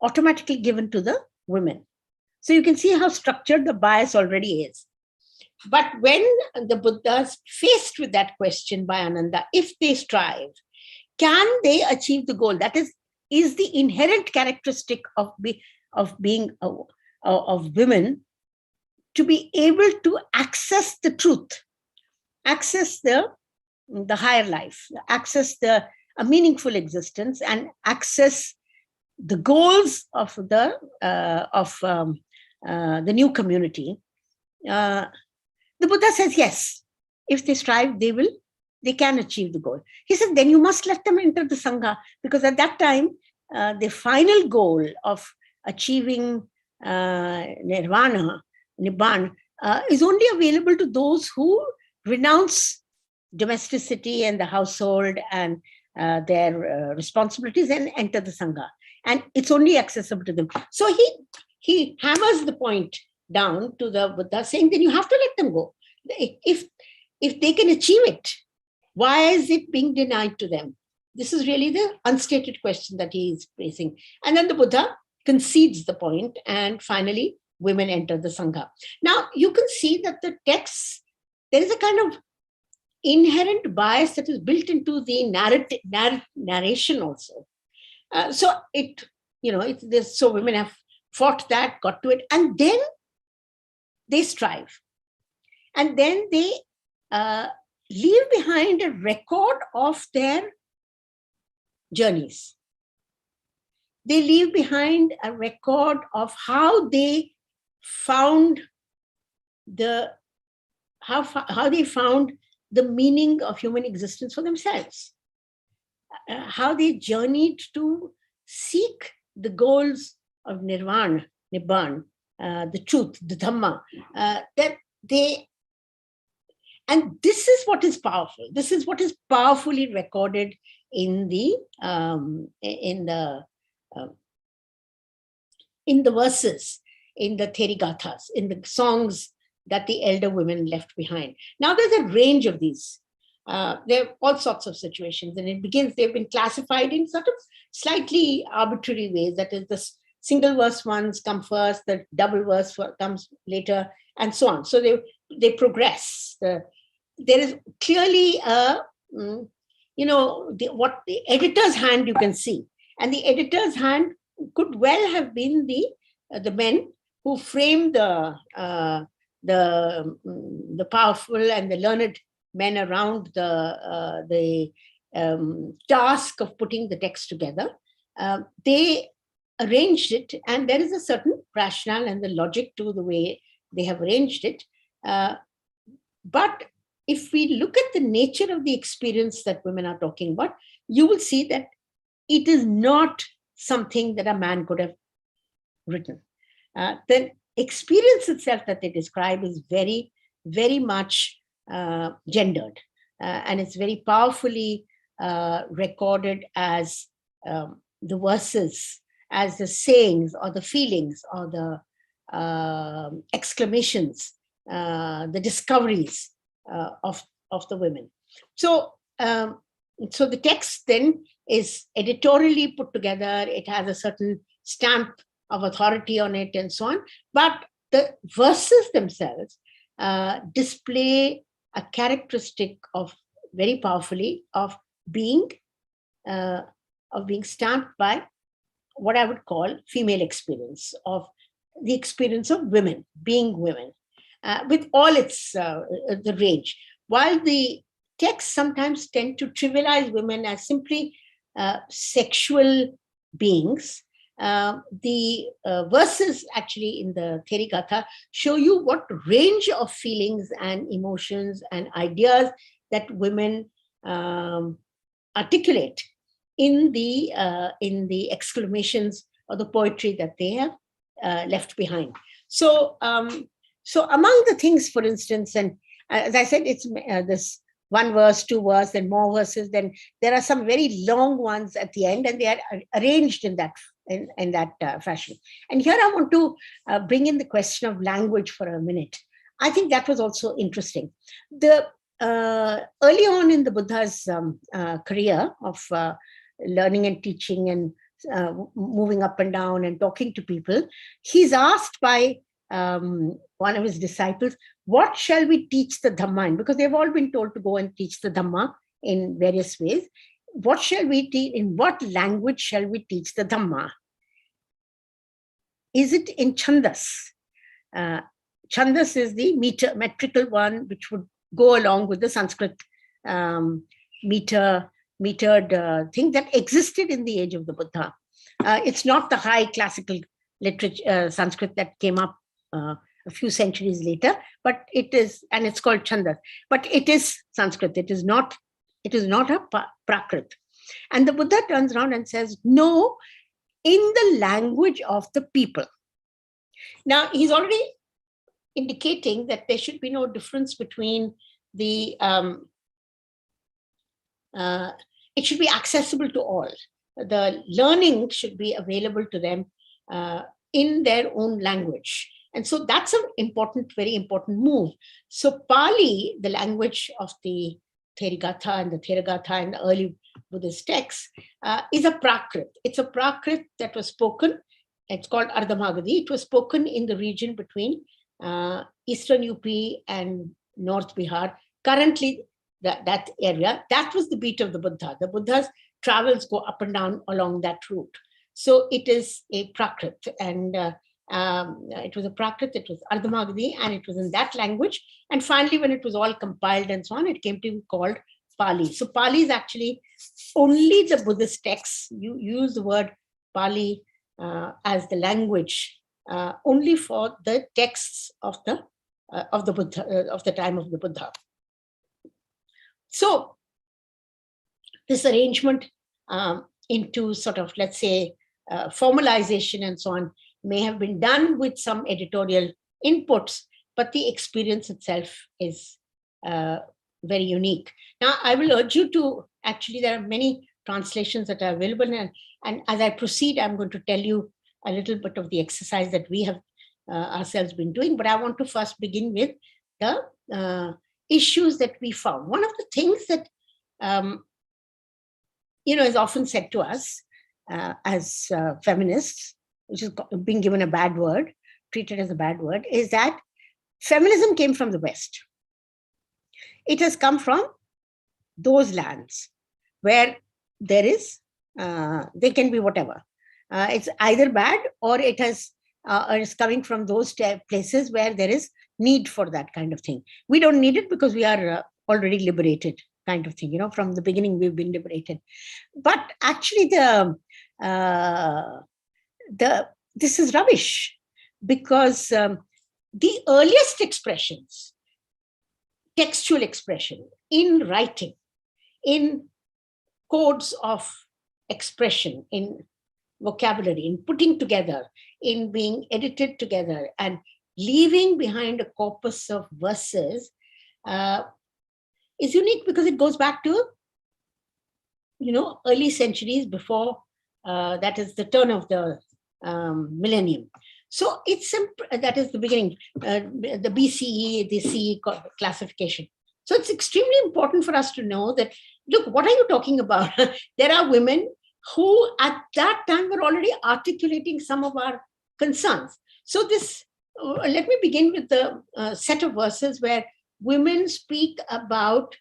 automatically given to the women. So you can see how structured the bias already is. But when the Buddhas faced with that question by Ananda, if they strive, can they achieve the goal? That is the inherent characteristic of being of women, to be able to access the truth, access the higher life, access a meaningful existence, and access the goals of the new community. The Buddha says, yes, if they strive, they can achieve the goal. He said, then you must let them enter the Sangha, because at that time, the final goal of achieving Nirvana, Nibbana, is only available to those who renounce domesticity and the household and their responsibilities and enter the Sangha. And it's only accessible to them. So he hammers the point down to the Buddha, saying, then you have to let them go. If they can achieve it, why is it being denied to them? This is really the unstated question that he is raising. And then the Buddha concedes the point, and finally, women enter the Sangha. Now, you can see that the texts, there is a kind of inherent bias that is built into the narration also. So so women have fought that, got to it, and then they strive. And then they leave behind a record of their journeys. They leave behind a record of how they found how they found the meaning of human existence for themselves, how they journeyed to seek the goals of Nirvana, Nibbana, the truth, the Dhamma, and this is what is powerful. This is what is powerfully recorded in the verses, in the Therigathas, in the songs that the elder women left behind. Now, there's a range of these. There are all sorts of situations, and they've been classified in sort of slightly arbitrary ways. That is, the single verse ones come first, the double verse comes later, and so on. So they progress. There is clearly what the editor's hand you can see, and the editor's hand could well have been the men who framed the powerful and the learned men around the task of putting the text together. They arranged it, and there is a certain rationale and the logic to the way they have arranged it. But if we look at the nature of the experience that women are talking about, you will see that it is not something that a man could have written. The experience itself that they describe is very, very much gendered, and it's very powerfully recorded as the verses, as the sayings or the feelings or the exclamations, the discoveries of the women. So the text then is editorially put together. It has a certain stamp of authority on it and so on. But the verses themselves display a characteristic of very powerfully of being stamped by what I would call female experience, of the experience of women, being women, with all its the range. While the texts sometimes tend to trivialize women as simply sexual beings, the verses actually in the Therigatha show you what range of feelings and emotions and ideas that women articulate in the exclamations or the poetry that they have left behind. So, so among the things, for instance, and as I said, it's this one verse, two verse, and more verses. Then there are some very long ones at the end, and they are arranged in that fashion. And here I want to bring in the question of language for a minute. I think that was also interesting. The early on in the Buddha's career of learning and teaching and moving up and down and talking to people, he's asked by one of his disciples, what shall we teach the Dhamma in? Because they've all been told to go and teach the Dhamma in various ways. What shall we teach? In what language shall we teach the Dhamma? Is it in Chandas? Chandas is the metrical one, which would go along with the Sanskrit metered thing that existed in the age of the Buddha. It's not the high classical literature Sanskrit that came up a few centuries later, but it is, and it's called Chandas. But it is Sanskrit. It is not a Prakrit. And the Buddha turns around and says, no, in the language of the people. Now, he's already indicating that there should be no difference between the, it should be accessible to all. The learning should be available to them in their own language. And so that's an important, very important move. So Pali, the language of the Therigatha and the Therigatha and the early Buddhist texts, is a Prakrit. It's a Prakrit that was spoken. It's called Ardhamagadi. It was spoken in the region between Eastern UP and North Bihar. Currently, that area, that was the beat of the Buddha. The Buddha's travels go up and down along that route. So it is a Prakrit, and it was a Prakrit, it was Ardhamagadi, and it was in that language. And finally, when it was all compiled and so on, it came to be called Pali. So Pali is actually only the Buddhist texts. You use the word Pali as the language only for the texts of the Buddha, of the time of the Buddha. So this arrangement into sort of, let's say, formalization and so on may have been done with some editorial inputs, but the experience itself is very unique. Now, I will urge you to, actually, there are many translations that are available, and as I proceed, I'm going to tell you a little bit of the exercise that we have ourselves been doing, but I want to first begin with the issues that we found. One of the things that is often said to us as feminists, which is being given a bad word, treated as a bad word, is that feminism came from the West. It has come from those lands where there is, they can be whatever. It's either bad or it has, or it's coming from those places where there is need for that kind of thing. We don't need it because we are already liberated, kind of thing. From the beginning we've been liberated. But actually, this is rubbish, because the earliest expressions, textual expression in writing, in codes of expression, in vocabulary, in putting together, in being edited together, and leaving behind a corpus of verses is unique, because it goes back to, early centuries before, that is the turn of the millennium. So it's that is the beginning, the BCE, the CE classification. So it's extremely important for us to know that, look, what are you talking about? There are women who at that time were already articulating some of our concerns. So this, let me begin with the set of verses where women speak about,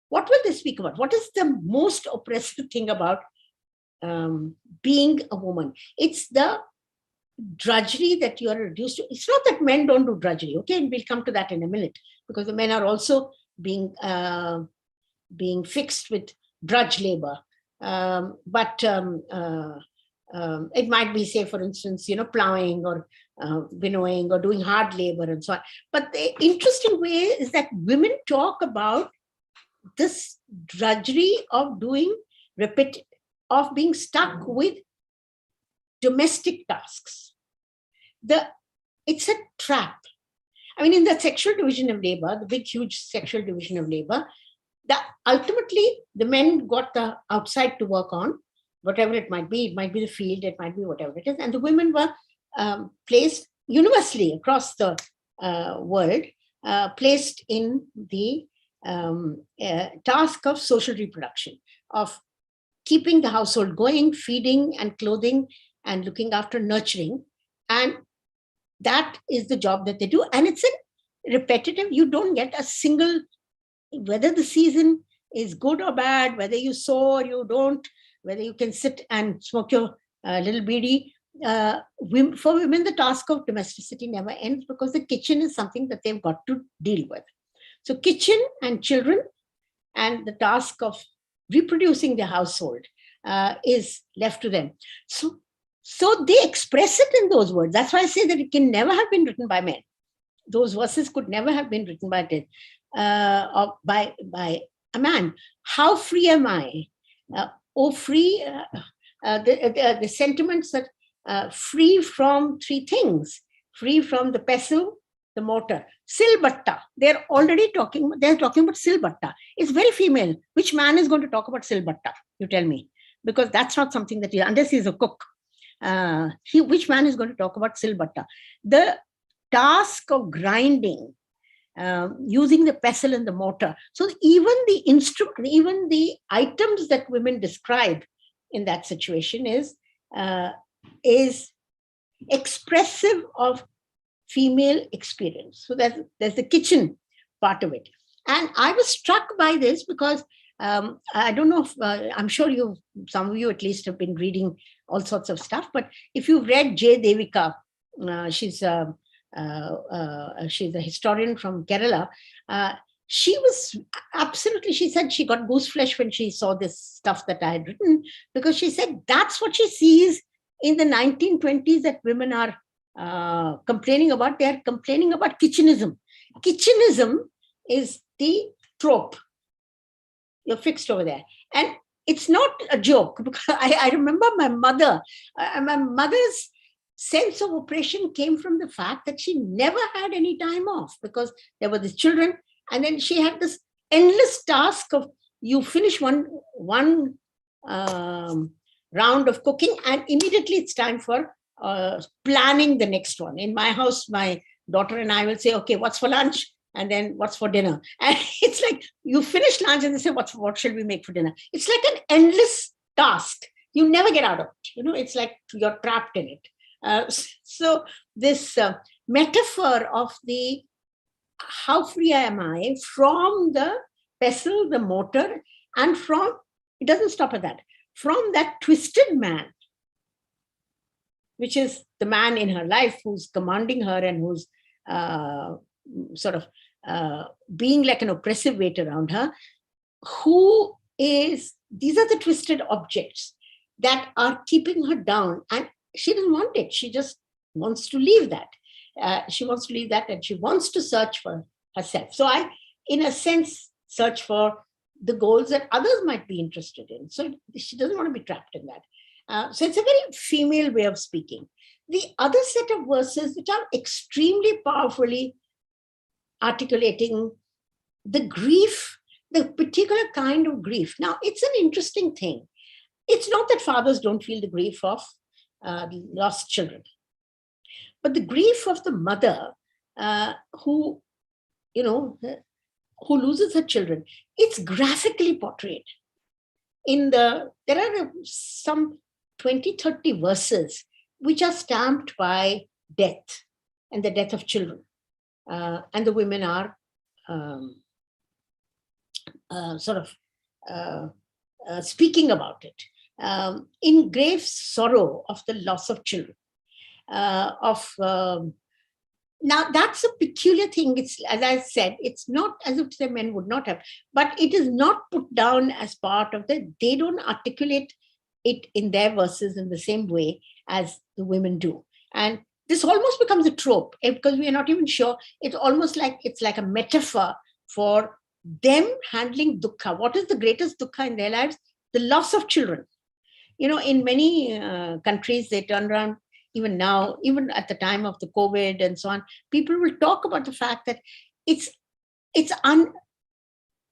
what will they speak about? What is the most oppressive thing about being a woman? It's the drudgery that you are reduced to. It's not that men don't do drudgery, okay? And we'll come to that in a minute, because the men are also being fixed with drudge labor. But It might be, say, for instance, plowing or winnowing or doing hard labor and so on. But the interesting way is that women talk about this drudgery of doing of being stuck with domestic tasks. It's a trap. I mean, in the sexual division of labor, the big, huge sexual division of labor, ultimately the men got the outside to work on, whatever it might be. It might be the field, it might be whatever it is. And the women were placed universally across the world, placed in the task of social reproduction, of keeping the household going, feeding and clothing and looking after, nurturing. And that is the job that they do. And it's a repetitive, you don't get a single, whether the season is good or bad, whether you sow or you don't, whether you can sit and smoke your little beedi. For women, the task of domesticity never ends, because the kitchen is something that they've got to deal with. So kitchen and children and the task of reproducing the household is left to them. So they express it in those words. That's why I say that it can never have been written by men. Those verses could never have been written by a man. How free am I? Free, the sentiments that free from three things: free from the pestle, the mortar, silbatta. They're talking about silbatta. It's very female. Which man is going to talk about silbatta? You tell me, because that's not something that unless he's a cook. Which man is going to talk about silbatta? The task of grinding, using the pestle and the mortar. So even the instrument, even the items that women describe in that situation is expressive of female experience. So there's the kitchen part of it. And I was struck by this because I don't know if, I'm sure some of you at least have been reading all sorts of stuff, but if you've read J. Devika, she's a historian from Kerala. She said she got goose flesh when she saw this stuff that I had written, because she said that's what she sees in the 1920s that women are complaining about. They're complaining about kitchenism. Kitchenism is the trope. You're fixed over there. And it's not a joke, because I remember my mother's sense of oppression came from the fact that she never had any time off, because there were the children, and then she had this endless task of, you finish one round of cooking and immediately it's time for planning the next one. In my house, my daughter and I will say, okay, what's for lunch? And then what's for dinner? And it's like you finish lunch and they say, what shall we make for dinner? It's like an endless task. You never get out of it. It's like you're trapped in it. So this metaphor of the how free am I from the pestle, the mortar, and it doesn't stop at that, from that twisted man, which is the man in her life who's commanding her and who's being like an oppressive weight around her, these are the twisted objects that are keeping her down, and she doesn't want it. She just wants to leave that. She wants to leave that, and she wants to search for herself. So I, in a sense, search for the goals that others might be interested in. So she doesn't want to be trapped in that. So it's a very female way of speaking. The other set of verses which are extremely powerfully articulating the grief, the particular kind of grief. Now, it's an interesting thing. It's not that fathers don't feel the grief of lost children, but the grief of the mother who loses her children, it's graphically portrayed. There are some 20-30 verses which are stamped by death and the death of children. And the women are speaking about it in grave sorrow of the loss of children. Now, that's a peculiar thing. It's, as I said, it's not as if the men would not have, but it is not put down as part of they don't articulate it in their verses in the same way as the women do. And this almost becomes a trope because we are not even sure. It's almost like it's like a metaphor for them handling dukkha. What is the greatest dukkha in their lives? The loss of children. In many countries, they turn around, even now, even at the time of the COVID and so on, people will talk about the fact that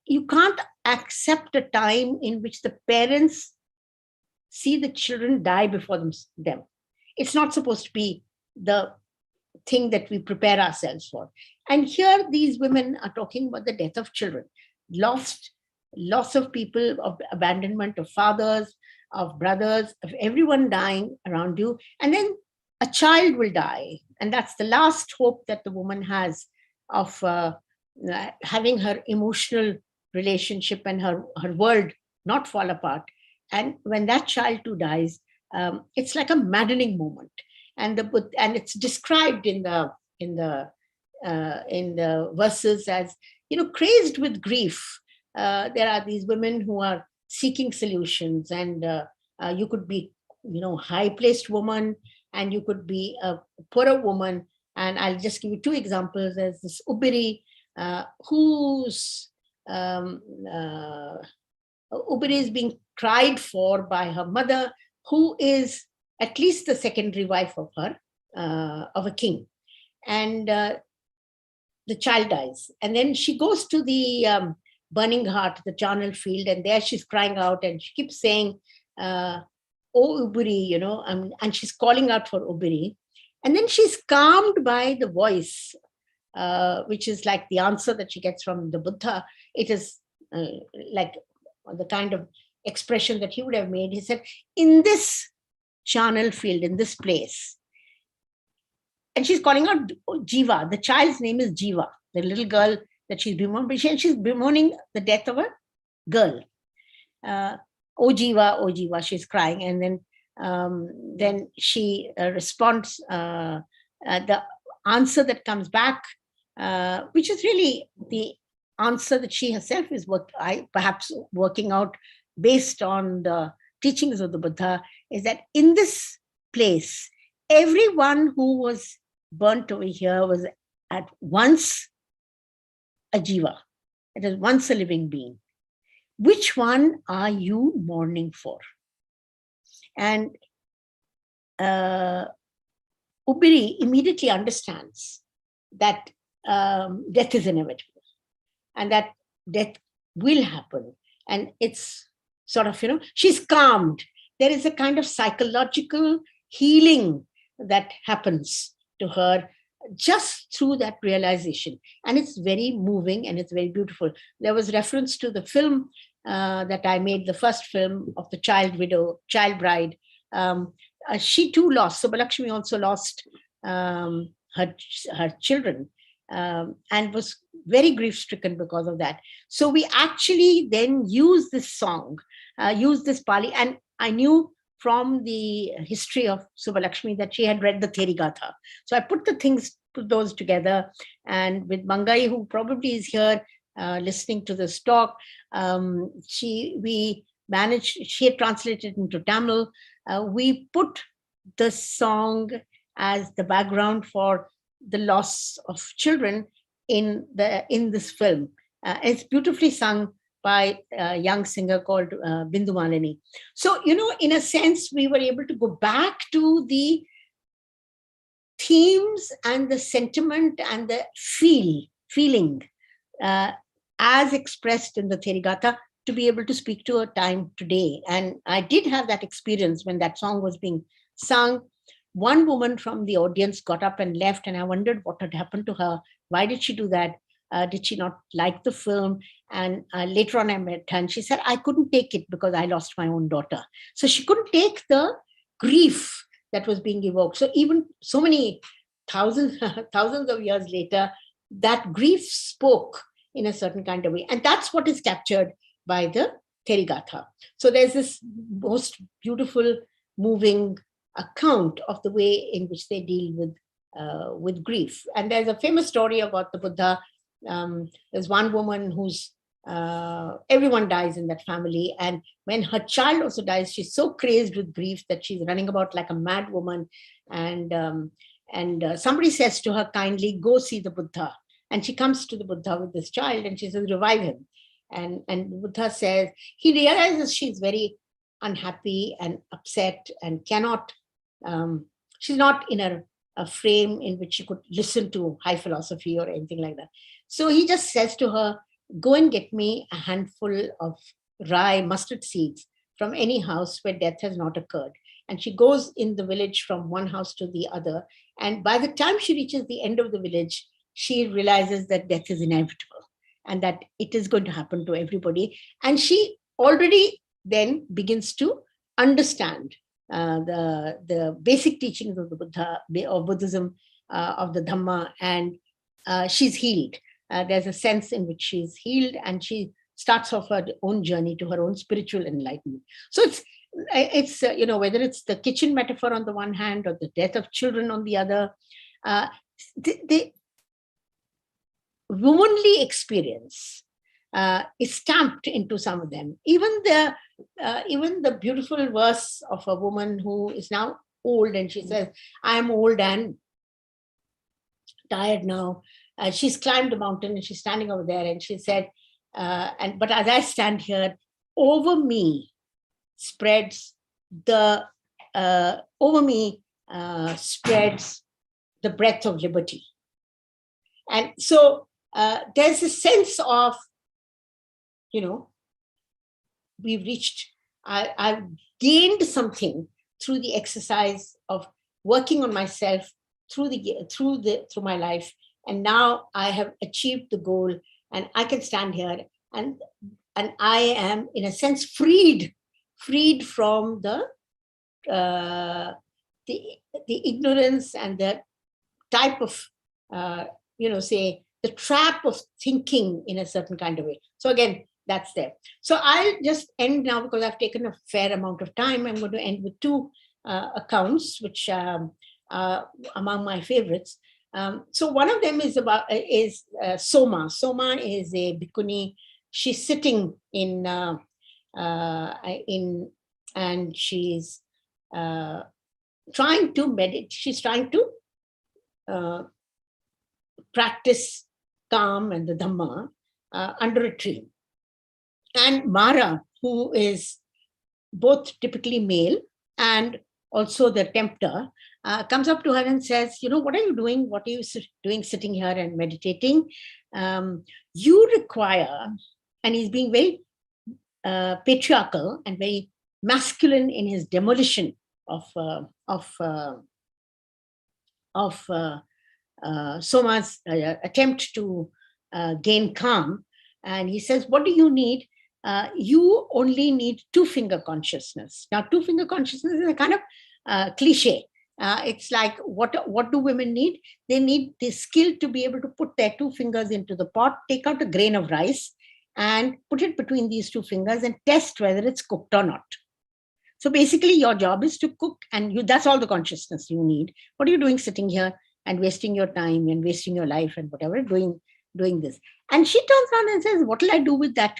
you can't accept a time in which the parents see the children die before them. It's not supposed to be the thing that we prepare ourselves for. And here these women are talking about the death of children, loss of people, of abandonment of fathers, of brothers, of everyone dying around you. And then a child will die. And that's the last hope that the woman has of having her emotional relationship and her world not fall apart. And when that child too dies, it's like a maddening moment. And it's described in the verses as, crazed with grief. There are these women who are seeking solutions, and you could be, high-placed woman, and you could be a poorer woman. And I'll just give you two examples. There's this Ubiri, whose Ubiri is being cried for by her mother, who is at least the secondary wife of a king. And the child dies. And then she goes to the burning heart, the charnel field, and there she's crying out, and she keeps saying, oh, Ubiri, and she's calling out for Ubiri. And then she's calmed by the voice, which is like the answer that she gets from the Buddha. It is like the kind of expression that he would have made. He said, in this charnel field, in this place. And she's calling out Jiva. The child's name is Jiva, the little girl that she's bemoaning. She's bemoaning the death of a girl. Oh Jiva, she's crying. And then she responds, the answer that comes back, which is really the answer that she herself is perhaps working out based on the teachings of the Buddha, is that in this place, everyone who was burnt over here was at once a jiva. It is once a living being. Which one are you mourning for? And Ubiri immediately understands that death is inevitable and that death will happen. And it's sort of, she's calmed. There is a kind of psychological healing that happens to her just through that realization. And it's very moving and it's very beautiful. There was reference to the film that I made, the first film of the child bride. She too lost. Subbalakshmi also lost her children and was very grief-stricken because of that. So we actually then use this song, use this Pali, and I knew from the history of Subbalakshmi that she had read the Therigatha. So I put those together, and with Mangai, who probably is here listening to this talk, she had translated into Tamil. We put the song as the background for the loss of children in this film. It's beautifully sung by a young singer called Bindu Malini. So, in a sense, we were able to go back to the themes and the sentiment and the feeling as expressed in the Therigatha to be able to speak to a time today. And I did have that experience when that song was being sung. One woman from the audience got up and left, and I wondered what had happened to her. Why did she do that? Did she not like the film? And later on I met her and she said, I couldn't take it because I lost my own daughter. So she couldn't take the grief that was being evoked. So even so many thousands of years later, that grief spoke in a certain kind of way. And that's what is captured by the Therigatha. So there's this most beautiful, moving account of the way in which they deal with grief. And there's a famous story about the Buddha. There's one woman whose everyone dies in that family. And when her child also dies, she's so crazed with grief that she's running about like a mad woman. And somebody says to her kindly, go see the Buddha. And she comes to the Buddha with this child and she says, revive him. And Buddha says, he realizes she's very unhappy and upset and cannot, she's not in a frame in which she could listen to high philosophy or anything like that. So he just says to her, go and get me a handful of rye mustard seeds from any house where death has not occurred. And she goes in the village from one house to the other. And by the time she reaches the end of the village, she realizes that death is inevitable and that it is going to happen to everybody. And she already then begins to understand the basic teachings of the Buddha, of Buddhism, of the Dhamma, and she's healed. There's a sense in which she's healed, and she starts off her own journey to her own spiritual enlightenment. So it's whether it's the kitchen metaphor on the one hand or the death of children on the other, the womanly experience is stamped into some of them. Even the beautiful verse of a woman who is now old, and she says, I am old and tired now. She's climbed a mountain and she's standing over there, and she said, but as I stand here, over me spreads the breath of liberty. And so there's a sense of, we've reached, I've gained something through the exercise of working on myself through my life. And now I have achieved the goal, and I can stand here, and I am, in a sense, freed from the ignorance and the type of, say, the trap of thinking in a certain kind of way. So again, that's there. So I'll just end now because I've taken a fair amount of time. I'm going to end with two accounts, which are among my favorites. So one of them is Soma. Soma is a bhikkhuni. She's sitting and she's trying to meditate. She's trying to practice calm and the Dhamma under a tree. And Mara, who is both typically male and also the tempter, comes up to her and says, what are you doing? What are you doing sitting here and meditating? You require, and he's being very patriarchal and very masculine in his demolition of Soma's attempt to gain calm. And he says, what do you need? You only need two-finger consciousness. Now, two-finger consciousness is a kind of cliche. It's like, what do women need? They need the skill to be able to put their two fingers into the pot, take out a grain of rice, and put it between these two fingers and test whether it's cooked or not. So basically, your job is to cook, and that's all the consciousness you need. What are you doing sitting here and wasting your time and wasting your life and whatever, doing this? And she turns around and says, what will I do with that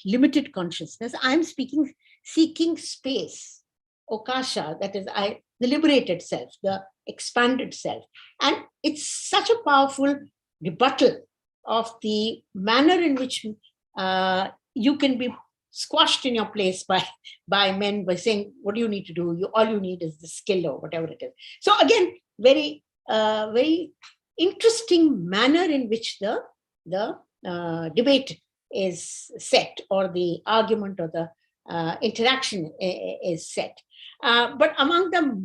limited consciousness? I'm seeking space, okasha, that is the liberated self, the expanded self. And it's such a powerful rebuttal of the manner in which you can be squashed in your place by men by saying, what do you need to do? All you need is the skill or whatever it is. So again, very interesting manner in which the debate is set, or the argument or the interaction is set. But among the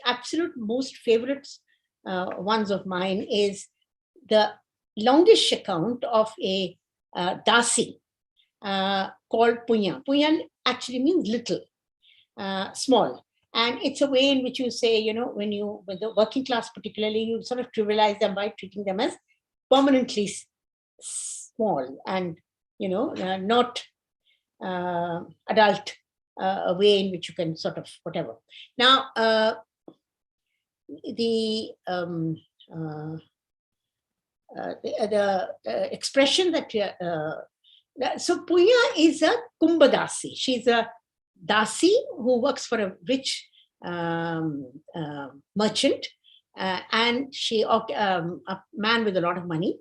absolute most favorites ones of mine is the longish account of a dasi called Punya. Punya actually means little, small. And it's a way in which you say, when the working class particularly, you sort of trivialize them by treating them as permanently small and, not adult, a way in which you can sort of whatever. Now, the expression that So Punya is a Kumbhadasi. She's a Dasi who works for a rich merchant, and a man with a lot of money.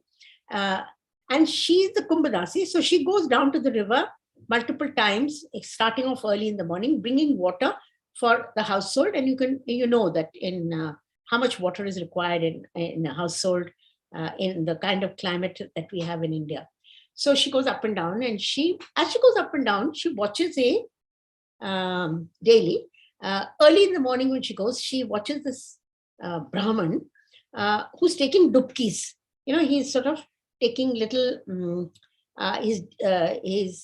And she's the Kumbhadasi. So she goes down to the river multiple times, starting off early in the morning, bringing water for the household. And you know that in how much water is required in a household in the kind of climate that we have in India. So she goes up and down, and as she goes up and down, she watches daily. Early in the morning when she goes, she watches this Brahman who's taking dubkis. He's sort of taking little, he's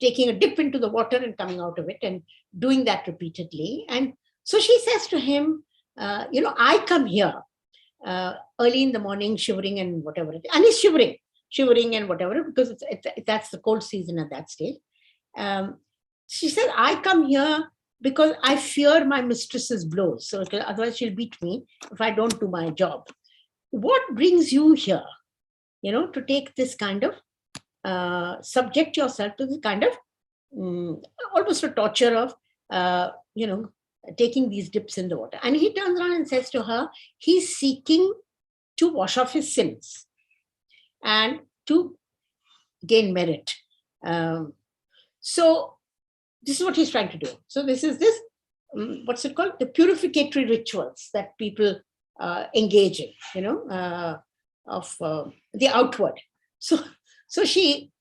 taking a dip into the water and coming out of it and doing that repeatedly. And so she says to him, I come here early in the morning, shivering and whatever. And he's shivering and whatever, because that's the cold season at that stage. She said, I come here because I fear my mistress's blows. So otherwise she'll beat me if I don't do my job. What brings you here, to take this kind of, subject yourself to this kind of almost a torture of, taking these dips in the water? And he turns around and says to her, he's seeking to wash off his sins and to gain merit. So this is what he's trying to do. So this is what's it called? The purificatory rituals that people engage in, of the outward. So she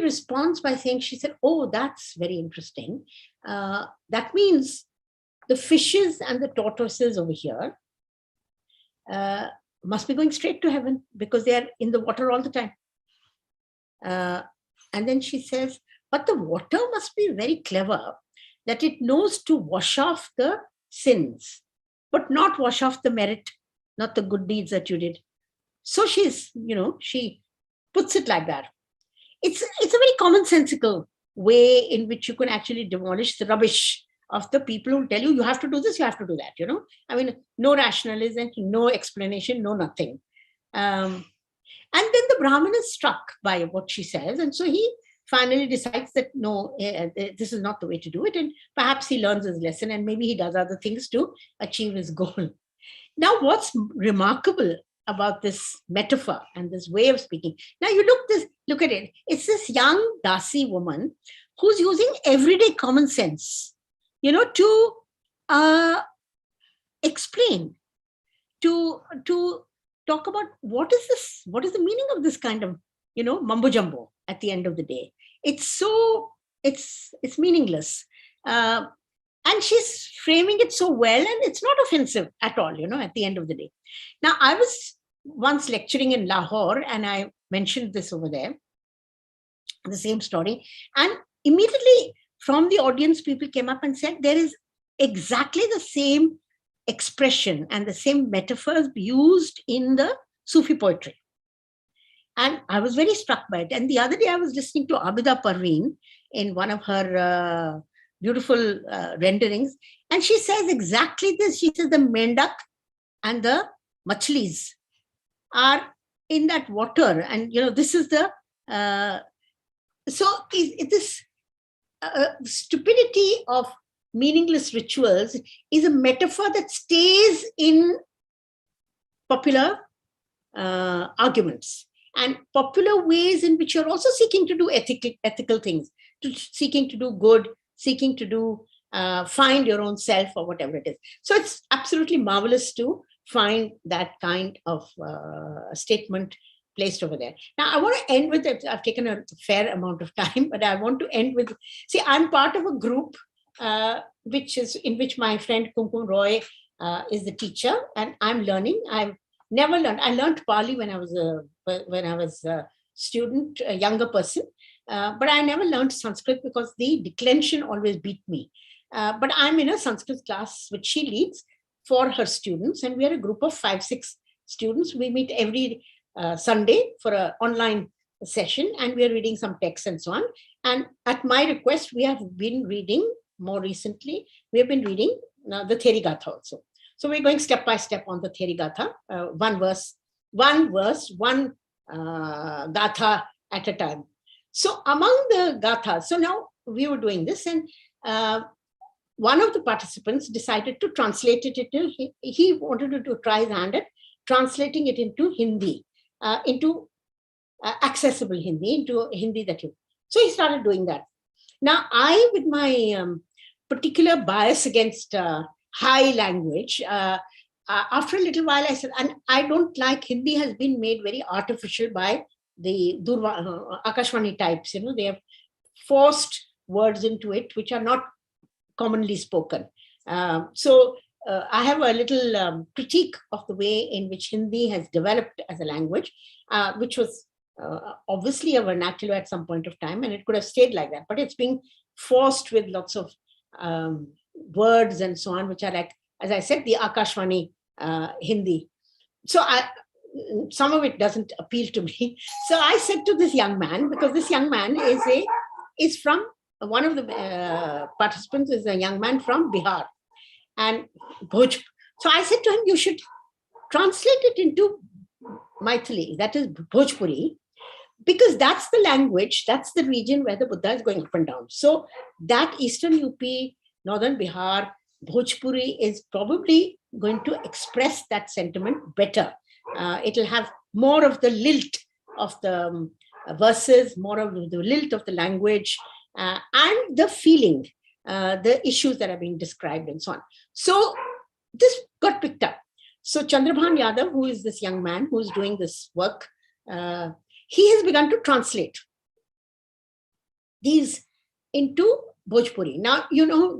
responds by saying, she said, oh, that's very interesting. That means the fishes and the tortoises over here must be going straight to heaven because they are in the water all the time. And then she says, but the water must be very clever that it knows to wash off the sins, but not wash off the merit, not the good deeds that you did. So she puts it like that. It's a very commonsensical way in which you can actually demolish the rubbish of the people who tell you, you have to do this, you have to do that, I mean, no rationalism, no explanation, no nothing. And then the Brahmin is struck by what she says. And so he finally decides that, no, this is not the way to do it. And perhaps he learns his lesson and maybe he does other things to achieve his goal. Now, what's remarkable about this metaphor and this way of speaking? Now you look at it. It's this young Dasi woman who's using everyday common sense, to explain, to talk about what is the meaning of this kind of, mumbo jumbo at the end of the day. It's meaningless. And she's framing it so well, and it's not offensive at all, at the end of the day. Now, I was once lecturing in Lahore, and I mentioned this over there, the same story. And immediately from the audience, people came up and said, there is exactly the same expression and the same metaphors used in the Sufi poetry. And I was very struck by it. And the other day I was listening to Abida Parveen in one of her beautiful renderings. And she says exactly this. She says the mendak and the machlis are in that water. And, this is the, this stupidity of meaningless rituals is a metaphor that stays in popular arguments and popular ways in which you're also seeking to do ethical things, seeking to do good, seeking to do find your own self or whatever it is. So it's absolutely marvelous to find that kind of statement placed over there. Now, I want to end with it. I've taken a fair amount of time, but I want to end with, I'm part of a group in which my friend Kumkum Roy is the teacher, and I'm learning. I've never learned. I learned Pali when I was a student, a younger person, but I never learned Sanskrit because the declension always beat me. But I'm in a Sanskrit class which she leads for her students, and we are a group of 5-6 students. We meet every Sunday for an online session, and we are reading some texts and so on. And at my request, we have been reading more recently. We have been reading the Therigatha also. So we're going step by step on the Therigatha, one verse, one gatha at a time. So among the gathas, so now we were doing this, and one of the participants decided to translate it into, he wanted to try his hand at translating it into Hindi, into accessible Hindi, into Hindi that you. So he started doing that. Now I, with my particular bias against high language, after a little while I said, and I don't like, Hindi has been made very artificial by the Akashvani types, they have forced words into it which are not commonly spoken. So I have a little critique of the way in which Hindi has developed as a language, which was obviously a vernacular at some point of time, and it could have stayed like that, but it's being forced with lots of words and so on, which are like, as I said, the Akashvani Hindi. So some of it doesn't appeal to me. So I said to this young man, because this young man is from, one of the participants is a young man from Bihar and Bhoj. So I said to him, you should translate it into Maithili, that is Bhojpuri, because that's the language, that's the region where the Buddha is going up and down. So that Eastern UP, Northern Bihar, Bhojpuri is probably going to express that sentiment better. It'll have more of the lilt of the verses, more of the lilt of the language, and the feeling, the issues that are being described and so on. So this got picked up. So Chandrabhan Yadav, who is this young man who's doing this work, he has begun to translate these into Bhojpuri. Now,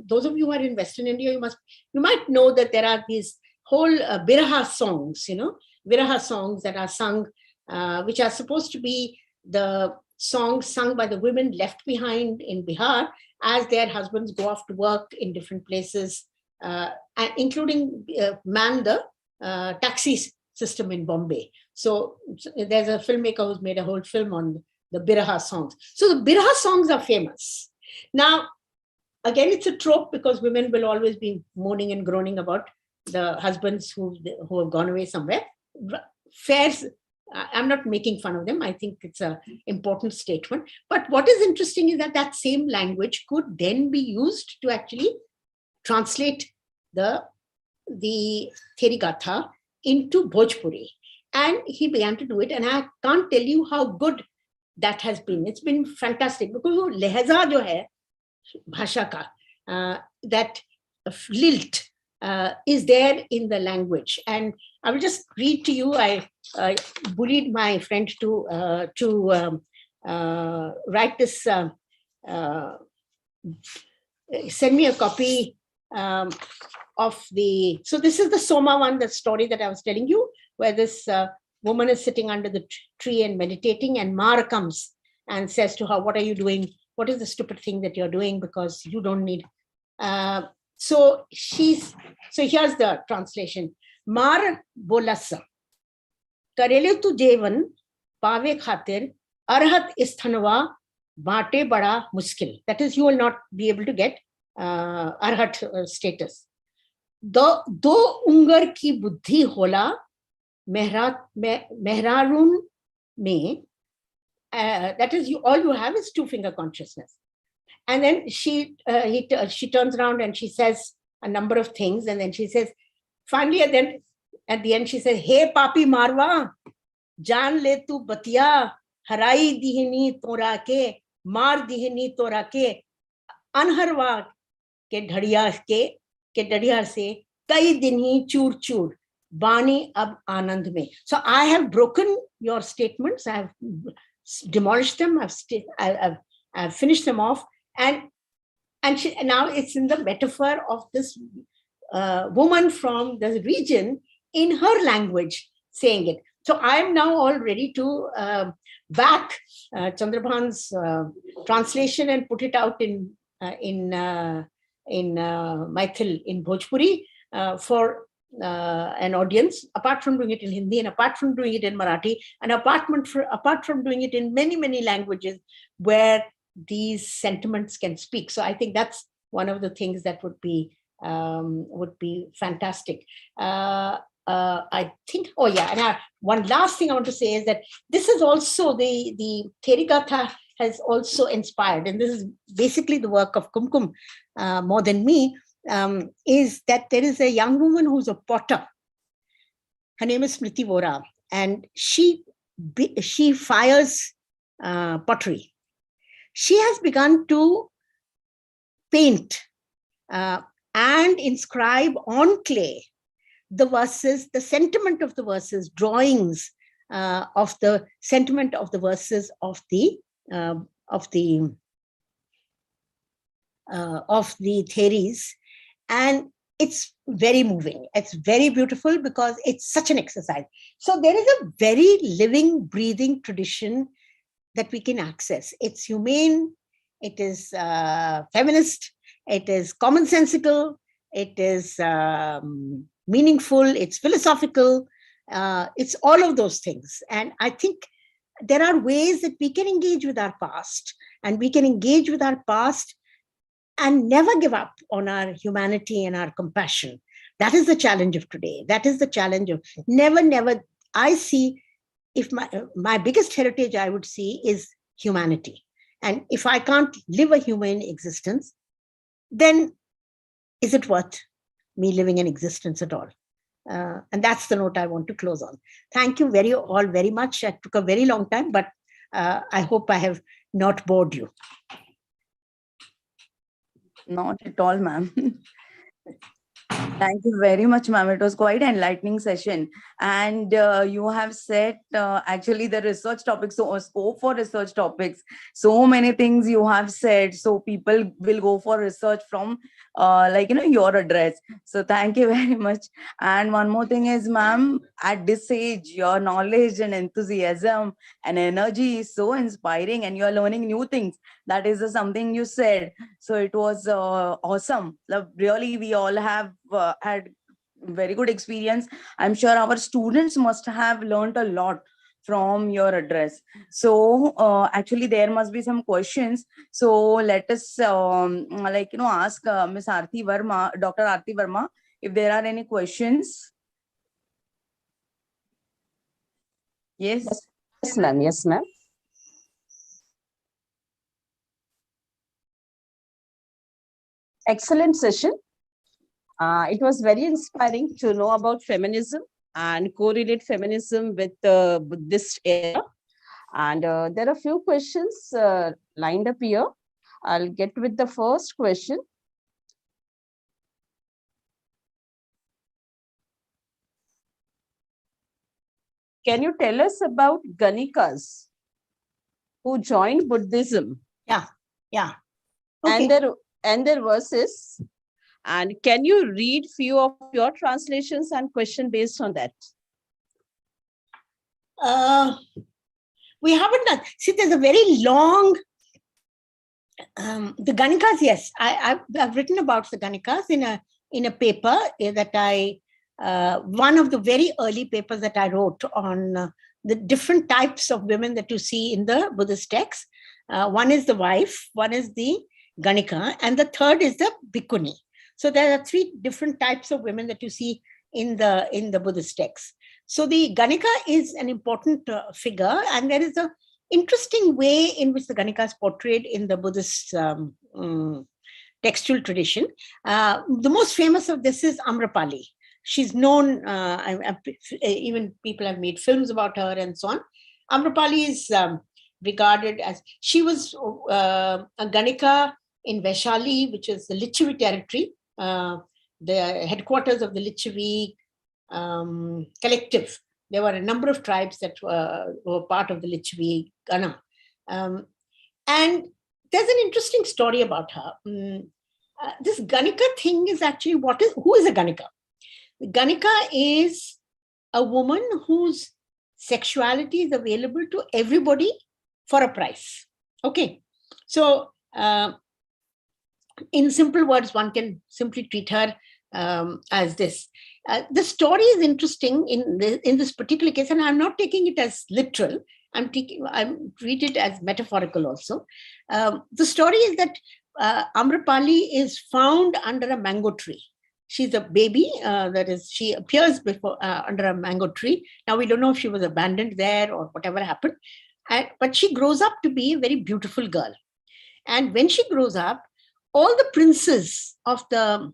those of you who are in Western India, you might know that there are these whole Biraha songs, Viraha songs that are sung, which are supposed to be the songs sung by the women left behind in Bihar as their husbands go off to work in different places, including man the taxi system in Bombay. So there's a filmmaker who's made a whole film on the Biraha songs. So the Biraha songs are famous. Now, again, it's a trope because women will always be moaning and groaning about the husbands who have gone away somewhere. Fairs, I'm not making fun of them. I think it's an important statement. But what is interesting is that that same language could then be used to actually translate the Therigatha into Bhojpuri. And he began to do it. And I can't tell you how good that has been. It's been fantastic because wo lehza jo hai, bhasha ka, that lilt is there in the language. And I will just read to you. I bullied my friend to write this, send me a copy of the, so this is the Soma one, the story that I was telling you, where this woman is sitting under the tree and meditating, and Mar comes and says to her, what are you doing? What is the stupid thing that you're doing? Because you don't need. So here's the translation. Mar bolasa, karele tu jevan pave khatir arhat isthanwa baate bada muskil. That is, you will not be able to get arhat status. Do ungar ki buddhi hola mehrarun me. That is, all you have is two-finger consciousness. And then she turns around and she says a number of things, and then she says, finally, at the end she says, "Hey papi marwa, jaan le tu batiya, harai dihini tora ke, mar dihini tora ke, anharwa ke dhadiyar se, kai din hi chur chur, bani ab anand mein." So I have broken your statements. I have demolished them. I've finished them off. And now it's in the metaphor of this woman from the region in her language saying it. So I am now all ready to back Chandrabhan's translation and put it out in Maithil, in Bhojpuri, for an audience, apart from doing it in Hindi and apart from doing it in Marathi, and apart from doing it in many, many languages where these sentiments can speak. So I think that's one of the things that would be fantastic. I think, oh yeah, and one last thing I want to say is that this is also the Therigatha has also inspired, and this is basically the work of Kumkum more than me, is that there is a young woman who's a potter. Her name is Smriti Vora, and she fires pottery. She has begun to paint and inscribe on clay the verses, the sentiment of the verses, drawings of the sentiment of the verses of the theories, and it's very moving. It's very beautiful because it's such an exercise. So there is a very living, breathing tradition that we can access. It's humane, it is feminist, it is commonsensical, it is meaningful, it's philosophical, it's all of those things. And I think there are ways that we can engage with our past, and we can engage with our past and never give up on our humanity and our compassion. That is the challenge of today. That is the challenge of never. I see, if my biggest heritage I would see is humanity. And if I can't live a humane existence, then is it worth me living an existence at all? And that's the note I want to close on. Thank you all very much. It took a very long time, but I hope I have not bored you. Not at all, ma'am. Thank you very much, ma'am. It was quite an enlightening session. And you have set actually the research topics, so a scope for research topics. So many things you have said. So people will go for research from your address. So thank you very much. And one more thing is, ma'am, at this age, your knowledge and enthusiasm and energy is so inspiring, and you're learning new things. That is something you said. So it was awesome. Really, we all have had very good experience. I'm sure our students must have learned a lot from your address. So actually there must be some questions. So let us ask Miss Aarti Verma, Dr. Aarti Verma, if there are any questions. Yes. Yes, ma'am. Yes, ma'am. Excellent session. It was very inspiring to know about feminism and correlate feminism with the Buddhist era. And there are a few questions lined up here. I'll get with the first question. Can you tell us about Ganikas who joined Buddhism? Yeah. Okay. And their verses. And can you read few of your translations and question based on that? We haven't done. See, there's a very long. The Ganikas, yes, I've written about the Ganikas in a paper that I. One of the very early papers that I wrote on the different types of women that you see in the Buddhist texts. One is the wife, one is the Ganika, and the third is the Bhikkhuni. So there are three different types of women that you see in the Buddhist texts. So the Ganika is an important figure, and there is an interesting way in which the Ganika is portrayed in the Buddhist textual tradition. The most famous of this is Amrapali. She's known, even people have made films about her and so on. Amrapali is regarded as, she was a Ganika in Vaishali, which is the Lichavi territory, the headquarters of the Lichavi collective. There were a number of tribes that were part of the Lichavi Gana. And there's an interesting story about her. This Ganika thing is actually, who is a Ganika? The Ganika is a woman whose sexuality is available to everybody for a price. Okay. So in simple words, one can simply treat her as this. The story is interesting in this particular case, and I'm not taking it as literal. I'm treat it as metaphorical also. The story is that Amrapali is found under a mango tree. she's a baby. That is, she appears before under a mango tree. Now we don't know if she was abandoned there or whatever happened, but she grows up to be a very beautiful girl. And when she grows up, all the princes of the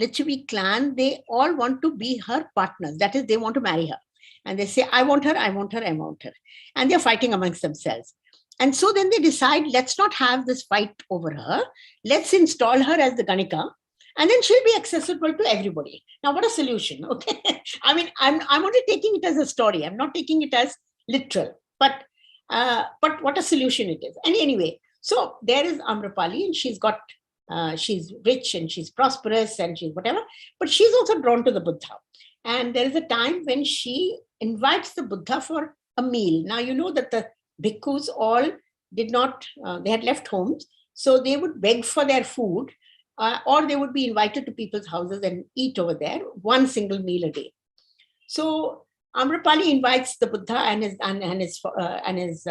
Lichavi clan, they all want to be her partners. That is, they want to marry her. And they say, I want her, I want her, I want her. And they're fighting amongst themselves. And so then they decide, let's not have this fight over her. Let's install her as the Ganika. And then she'll be accessible to everybody. Now, what a solution, okay? I mean, I'm only taking it as a story. I'm not taking it as literal. But what a solution it is. And anyway, so there is Amrapali, and she's rich and she's prosperous and she's whatever, but she's also drawn to the Buddha. And there is a time when she invites the Buddha for a meal. Now, you know that the bhikkhus all did not, they had left homes, so they would beg for their food, or they would be invited to people's houses and eat over there, one single meal a day. So Amrapali invites the Buddha and his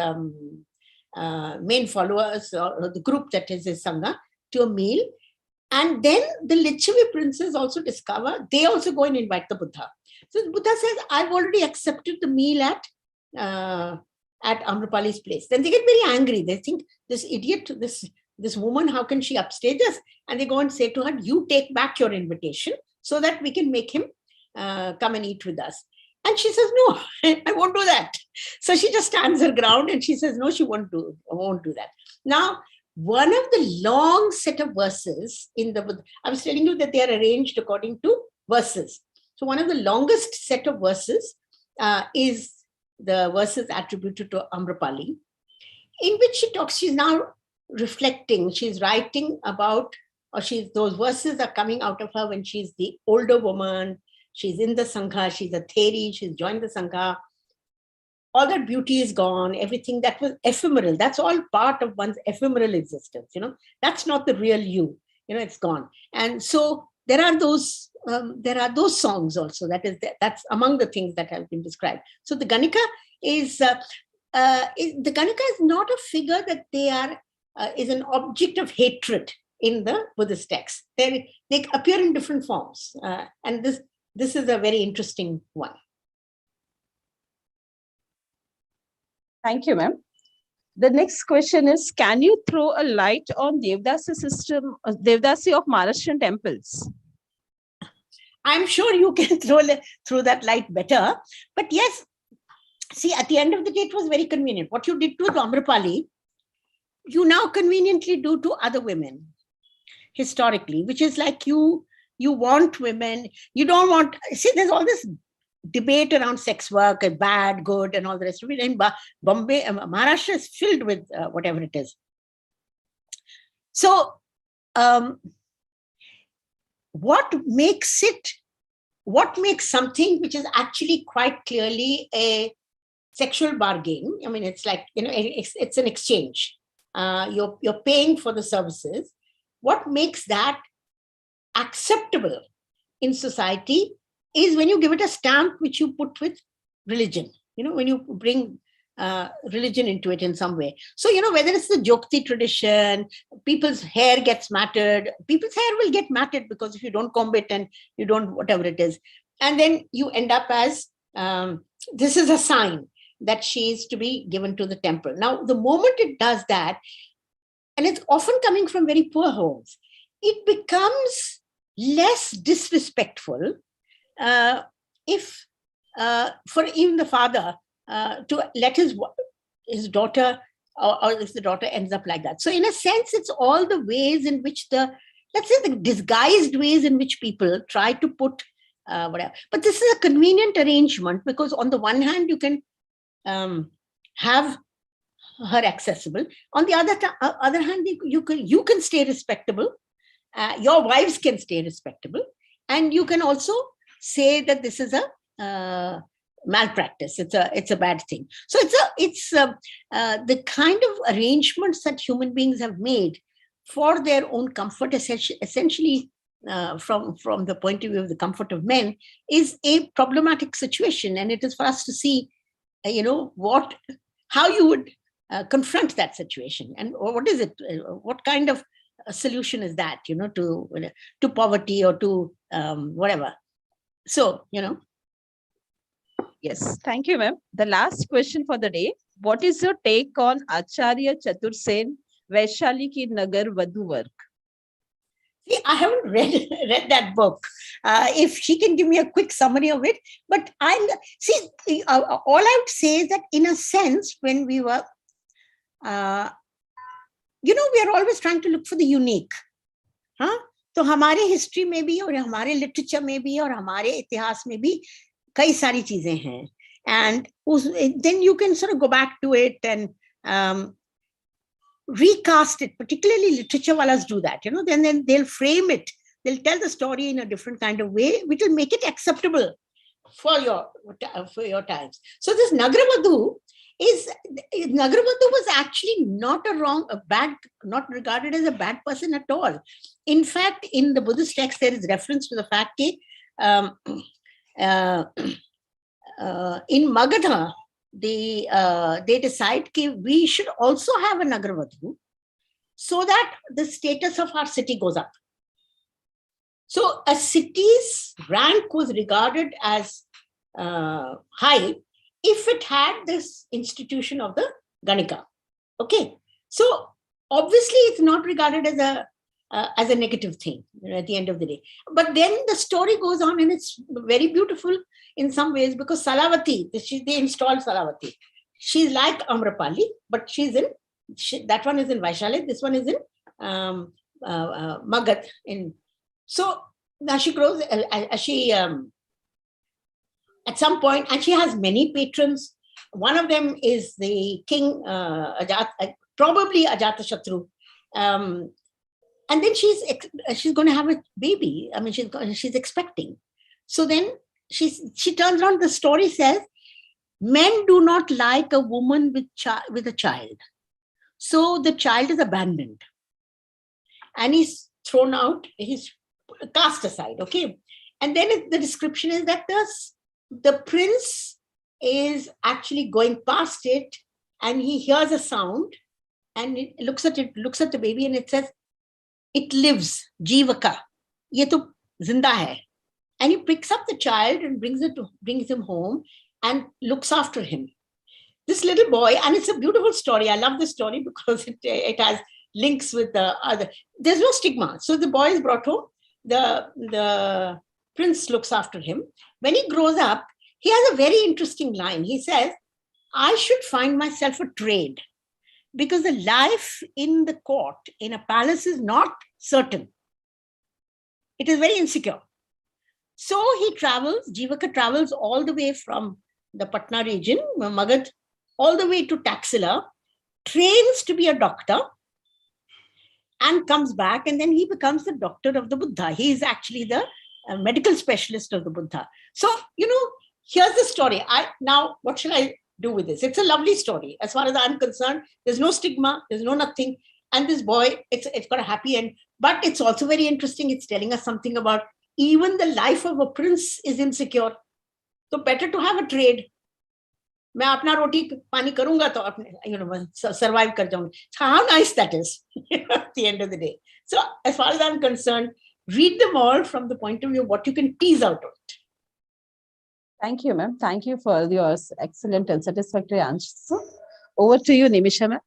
main followers, or the group that is his Sangha, to a meal. And then the Lichavi princes also discover, they also go and invite the Buddha. So the Buddha says, I've already accepted the meal at Amrapali's place. Then they get very angry. They think, this idiot, this woman, how can she upstage us? And they go and say to her, you take back your invitation so that we can make him come and eat with us. And she says, no, I won't do that. So she just stands her ground and she says, no, she won't do that. Now, one of the long set of verses in the Buddha, I was telling you that they are arranged according to verses. So one of the longest set of verses is the verses attributed to Amrapali, in which she talks, she's now reflecting, she's writing about, or those verses are coming out of her when she's the older woman, she's in the Sangha, she's a Theri, she's joined the Sangha. All that beauty is gone, everything that was ephemeral, that's all part of one's ephemeral existence, that's not the real you, it's gone. And so there are those songs also, that's among the things that have been described. So the Ganika is not a figure that is an object of hatred in the Buddhist texts. They appear in different forms. And this is a very interesting one. Thank you, ma'am. The next question is, can you throw a light on Devdasi system, Devdasi of Maharashtrian temples? I'm sure you can throw that light better. But yes, see, at the end of the day, it was very convenient. What you did to Amrapali, you now conveniently do to other women historically, which is like you want women, you don't want, see, there's all this debate around sex work and bad, good, and all the rest of it. And Bombay, Maharashtra is filled with whatever it is. So, what makes something which is actually quite clearly a sexual bargain? I mean, it's like, it's an exchange. You're paying for the services. What makes that acceptable in society is when you give it a stamp which you put with religion, when you bring religion into it in some way. So, whether it's the Jokti tradition, people's hair gets matted, people's hair will get matted because if you don't comb it and you don't, whatever it is. And then you end up as, this is a sign that she is to be given to the temple. Now, the moment it does that, and it's often coming from very poor homes, it becomes less disrespectful if for even the father to let his daughter, or if the daughter ends up like that. So in a sense, it's all the ways in which let's say the disguised ways in which people try to put whatever. But this is a convenient arrangement because on the one hand, you can have her accessible. On the other hand, you can stay respectable. Your wives can stay respectable. And you can also say that this is a malpractice. It's a bad thing. So it's the kind of arrangements that human beings have made for their own comfort, essentially from the point of view of the comfort of men, is a problematic situation. And it is for us to see, how you would confront that situation, and what is it? What kind of a solution is that, to poverty or to whatever. So, Yes, thank you, ma'am. The last question for the day. What is your take on Acharya Chatur Sen Vaishali Ki Nagar Vadhu work? see, I haven't read that book. If she can give me a quick summary of it, but all I would say is that in a sense, when we were, we are always trying to look for the unique. Huh? तो हमारे history में भी और हमारे literature में भी और हमारे इतिहास में भी कई सारी चीजें हैं. And then you can sort of go back to it and recast it. Particularly literature walas do that, then they'll frame it. They'll tell the story in a different kind of way, which will make it acceptable for your times. So this Nagaravadhu was actually not not regarded as a bad person at all. In fact, in the Buddhist text, there is reference to the fact that in Magadha, they decide that we should also have a Nagaravadhu so that the status of our city goes up. So a city's rank was regarded as high if it had this institution of the Ganika. Okay, so obviously it's not regarded as a negative thing at the end of the day. But then the story goes on, and it's very beautiful in some ways, because Salavati, they installed Salavati. She's like Amrapali, but that one is in Vaishali, this one is in Magad. So now she grows, at some point, and she has many patrons. One of them is the king, probably Ajatashatru. And then she's going to have a baby. I mean, she's expecting. So then she turns around. The story says, men do not like a woman with a child. So the child is abandoned. And he's thrown out, he's cast aside, okay? And then the description is that the prince is actually going past it, and he hears a sound, and it looks at the baby, and it says, it lives, Jivaka. Ye to zinda hai. And he picks up the child and brings him home and looks after him. This little boy, and it's a beautiful story. I love this story because it has links with the other. There's no stigma. So the boy is brought home. The prince looks after him. When he grows up, he has a very interesting line. He says, I should find myself a trade, because the life in the court, in a palace, is not certain. It is very insecure. So Jivaka travels all the way from the Patna region, Magad, all the way to Taxila, trains to be a doctor, and comes back, and then he becomes the doctor of the Buddha. He is actually the medical specialist of the Buddha. So, here's the story. Now, what shall I do with this? It's a lovely story. As far as I'm concerned, there's no stigma, there's no nothing. And this boy, it's got a happy end. But it's also very interesting. It's telling us something about even the life of a prince is insecure. So better to have a trade. मैं अपना रोटी पानी करूंगा तो अपने survive कर जाऊंगी. How nice that is at the end of the day. So as far as I'm concerned, read them all from the point of view of what you can tease out of it. Thank you, ma'am. Thank you for your excellent and satisfactory answer. Over to you, Nimisha, ma'am.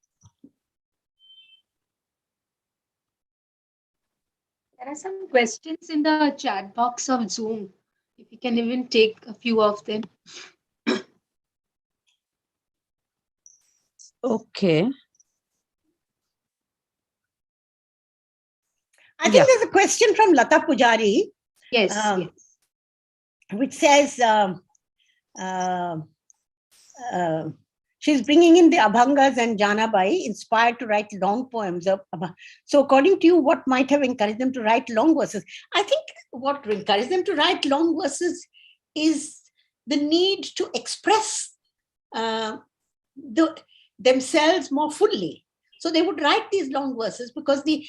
There are some questions in the chat box of Zoom. If you can even take a few of them. Okay. I think there's a question from Lata Pujari. Yes. Which says, she's bringing in the Abhangas and Janabai, inspired to write long poems. So according to you, what might have encouraged them to write long verses? I think what encouraged them to write long verses is the need to express themselves more fully. So they would write these long verses because the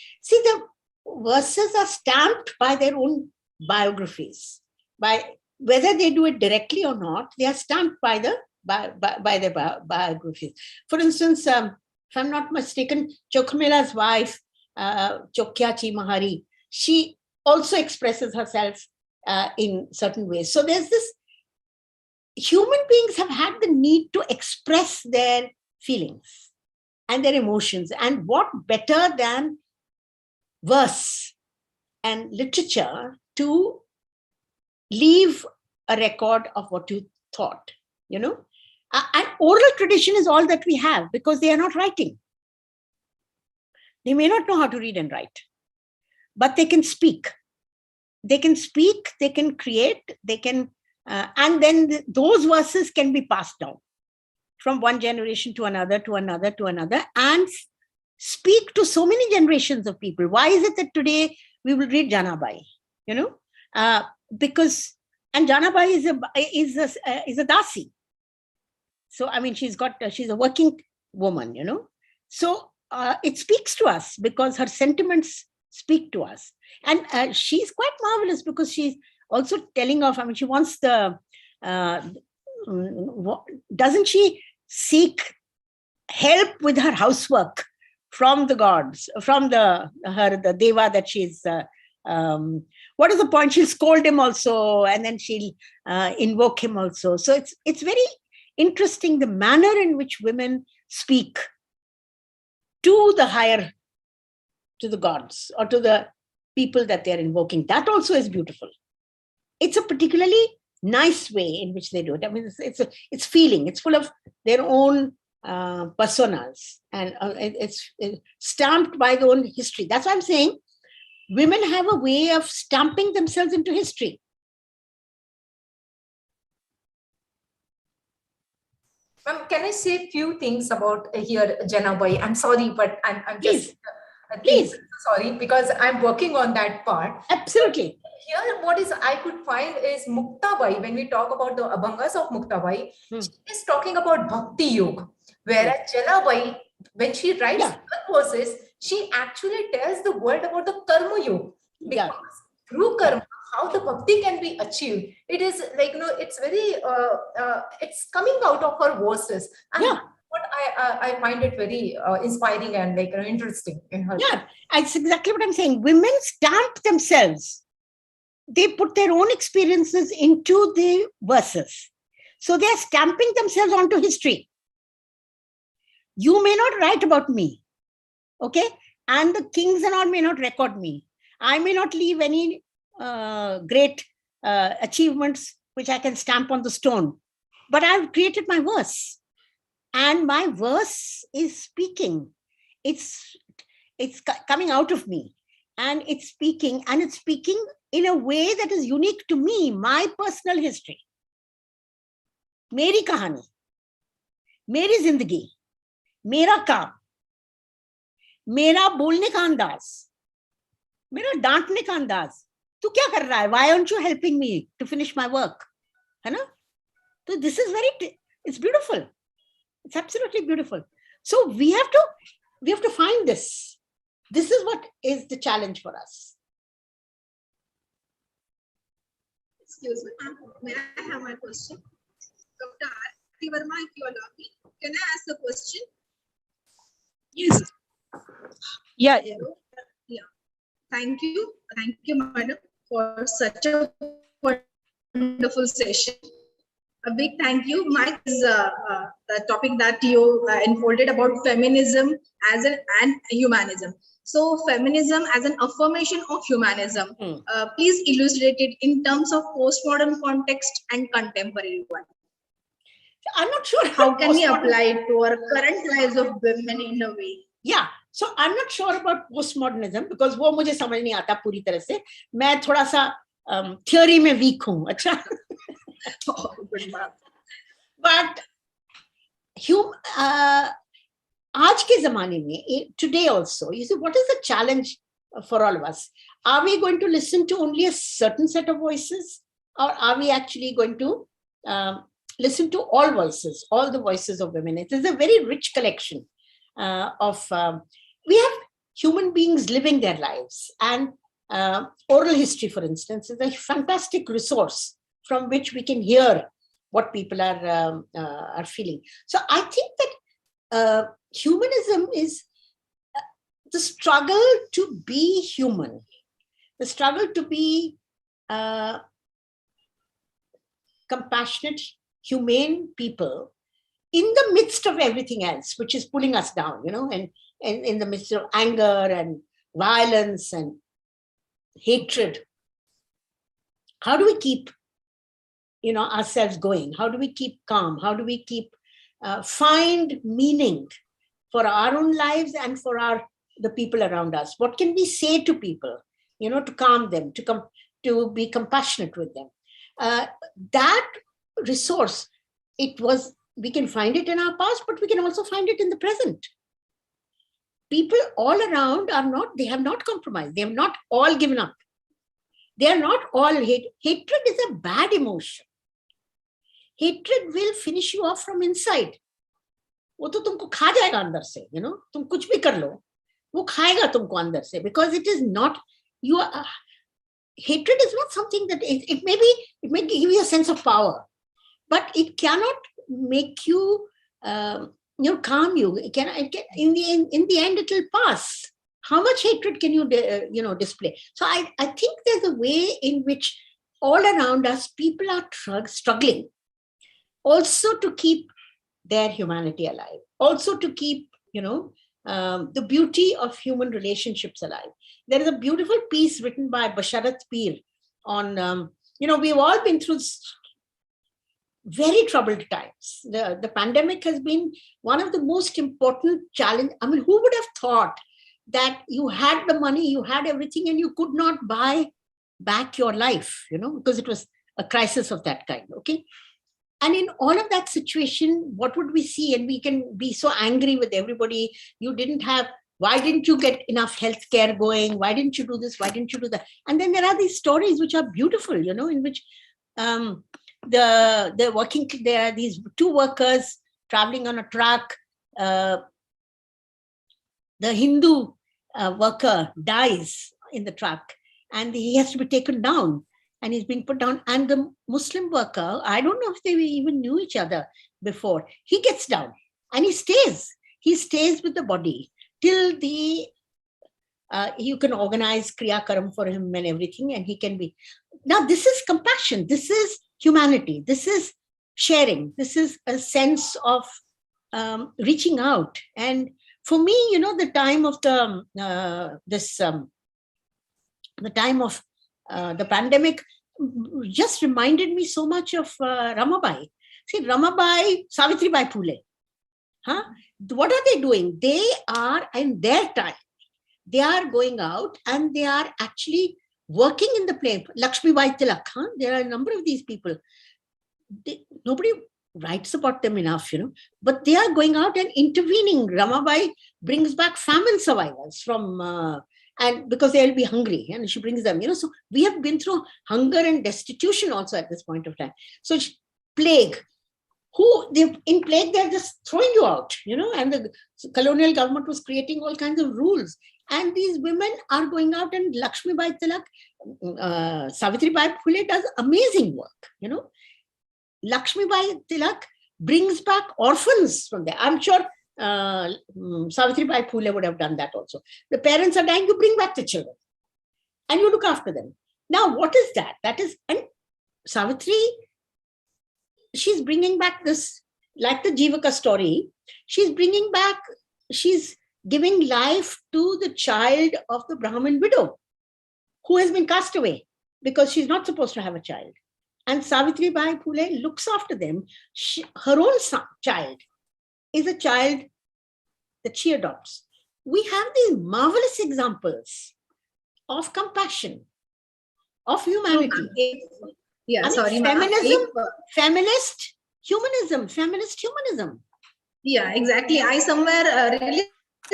verses are stamped by their own biographies. By whether they do it directly or not, they are stamped by their biographies. For instance, if I'm not mistaken, Chokmela's wife, Chokyachi Mahari, she also expresses herself in certain ways. So there's this, human beings have had the need to express their feelings and their emotions. And what better than verse and literature to leave a record of what you thought, you know? And oral tradition is all that we have, because they are not writing. They may not know how to read and write, but they can speak. They can speak, they can create, they can, and then those verses can be passed down from one generation to another, to another, to another, and speak to so many generations of people. Why is it that today we will read Janabai? You know, because, and Janabai is a dasi. So I mean, she's a working woman, you know. So it speaks to us because her sentiments speak to us, and she's quite marvelous because she's also telling of. I mean, she wants the. Doesn't she seek help with her housework from the gods, from the deva that she's? What is the point? She'll scold him also, and then she'll invoke him also. So it's very interesting the manner in which women speak to the higher, to the gods or to the people that they're invoking. That also is beautiful. It's a particularly nice way in which they do it. I mean, it's feeling. It's full of their own personas, and it's stamped by their own history. That's why I'm saying women have a way of stamping themselves into history. Ma'am, can I say a few things about here, Janabai? I'm sorry, but I'm just Please. Sorry, because I'm working on that part. Absolutely. Here, what is I could find is Muktabai. When we talk about the Abhangas of Muktabai, she is talking about Bhakti Yoga. Whereas Janabai, when she writes verses, she actually tells the world about the Karma Yoga. Because through Karma, how the Bhakti can be achieved. It is like, you know, it's very, it's coming out of her verses. And what I find it very inspiring and like interesting in her. Yeah, that's exactly what I'm saying. Women stamp themselves. They put their own experiences into the verses. So they're stamping themselves onto history. You may not write about me, okay? And the kings and all may not record me. I may not leave any great achievements which I can stamp on the stone. But I've created my verse. And my verse is speaking. It's coming out of me. And it's speaking in a way that is unique to me, my personal history. Meri kahani, meri zindagi, mera kaam, mera bolne ka andaz, mera daantne ka andaz. Tu kya kar raha hai? Why aren't you helping me to finish my work? Hai na? So this is it's beautiful. It's absolutely beautiful. So we have to find this. This is what is the challenge for us. Excuse me, may I have my question? Dr. Arti Verma, if you allow me, can I ask a question? Yes. Yeah. Yeah. Thank you, madam, for such a wonderful session. A big thank you. Mine is the topic that you unfolded about feminism and humanism. So feminism as an affirmation of humanism. Please illustrate it in terms of postmodern context and contemporary one. I'm not sure how can we apply it to our current lives of women in a way. Yeah, so I'm not sure about postmodernism because वो मुझे समझ नहीं आता पूरी तरह से. मैं थोड़ा सा theory में weak हूँ. अच्छा. But आज के ज़माने में, today also, you see, what is the challenge for all of us? Are we going to listen to only a certain set of voices, or are we actually going to listen to all voices, all the voices of women? It is a very rich collection we have human beings living their lives, and oral history, for instance, is a fantastic resource from which we can hear what people are feeling. So I think that humanism is the struggle to be human, the struggle to be compassionate, humane people in the midst of everything else, which is pulling us down, and in the midst of anger and violence and hatred. How do we keep, ourselves going? How do we keep calm? How do we keep find meaning for our own lives and for the people around us? What can we say to people, to calm them, to be compassionate with them? That resource, we can find it in our past, but we can also find it in the present. People all around they have not compromised. They have not all given up. They are not all hatred is a bad emotion. Hatred will finish you off from inside. वो तो तुमको खा जाएगा अंदर से, तुम कुछ भी कर लो, वो खाएगा तुमको अंदर से, because it is not, hatred is not something that it may give you a sense of power, but it cannot make you, calm you. It can in the end it will pass. How much hatred can you, display? So I think there's a way in which all around us people are struggling, also to keep their humanity alive, also to keep, the beauty of human relationships alive. There is a beautiful piece written by Basharat Peer on, we've all been through very troubled times. The pandemic has been one of the most important challenges. I mean, who would have thought that you had the money, you had everything, and you could not buy back your life, because it was a crisis of that kind, okay? And in all of that situation, what would we see? And we can be so angry with everybody. Why didn't you get enough healthcare going? Why didn't you do this? Why didn't you do that? And then there are these stories which are beautiful, in which there are these two workers traveling on a truck. The Hindu worker dies in the truck and he has to be taken down. And he's being put down. And the Muslim worker, I don't know if they even knew each other before, he gets down and he stays. He stays with the body till you can organize Kriya Karam for him and everything, and he can be. Now, this is compassion. This is humanity. This is sharing. This is a sense of reaching out. And for me, the time of the pandemic just reminded me so much of Ramabai. See, Ramabai, Savitribai Phule. What are they doing? They are, in their time, they are going out and they are actually working in the play. Lakshmibai Tilak, there are a number of these people. Nobody writes about them enough, but they are going out and intervening. Ramabai brings back famine survivors from and because they'll be hungry, and she brings them, so we have been through hunger and destitution also at this point of time. So plague, in plague, they're just throwing you out, and the colonial government was creating all kinds of rules. And these women are going out, and Lakshmibai Tilak, Savitribai Phule does amazing work, Lakshmibai Tilak brings back orphans from there. I'm sure Savitribai Phule would have done that also. The parents are dying, you bring back the children and you look after them. Now, what is that? That is, and Savitri, she's bringing back this, like the Jivaka story, she's giving life to the child of the Brahmin widow who has been cast away because she's not supposed to have a child. And Savitribai Phule looks after them. Her own child is a child that she adopts. We have these marvelous examples of compassion, of humanity. Feminist humanism. Yeah, exactly. I somewhere really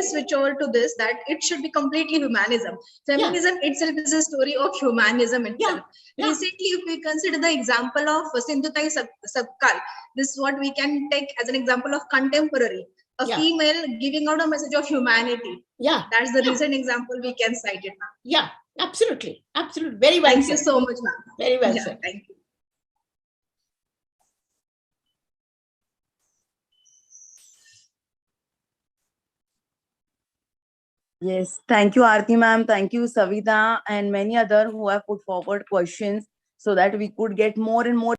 switch over to this, that it should be completely humanism. Feminism itself is a story of humanism itself. Recently, if we consider the example of Sindhutai Sabkal, this is what we can take as an example of contemporary. A female giving out a message of humanity. Yeah. That's the recent example we can cite it now. Yeah, absolutely. Absolutely. Very well Thank said. you so much, ma'am. Very well said. Thank you. Yes, thank you, Aarti ma'am. Thank you, Savita, and many other who have put forward questions so that we could get more and more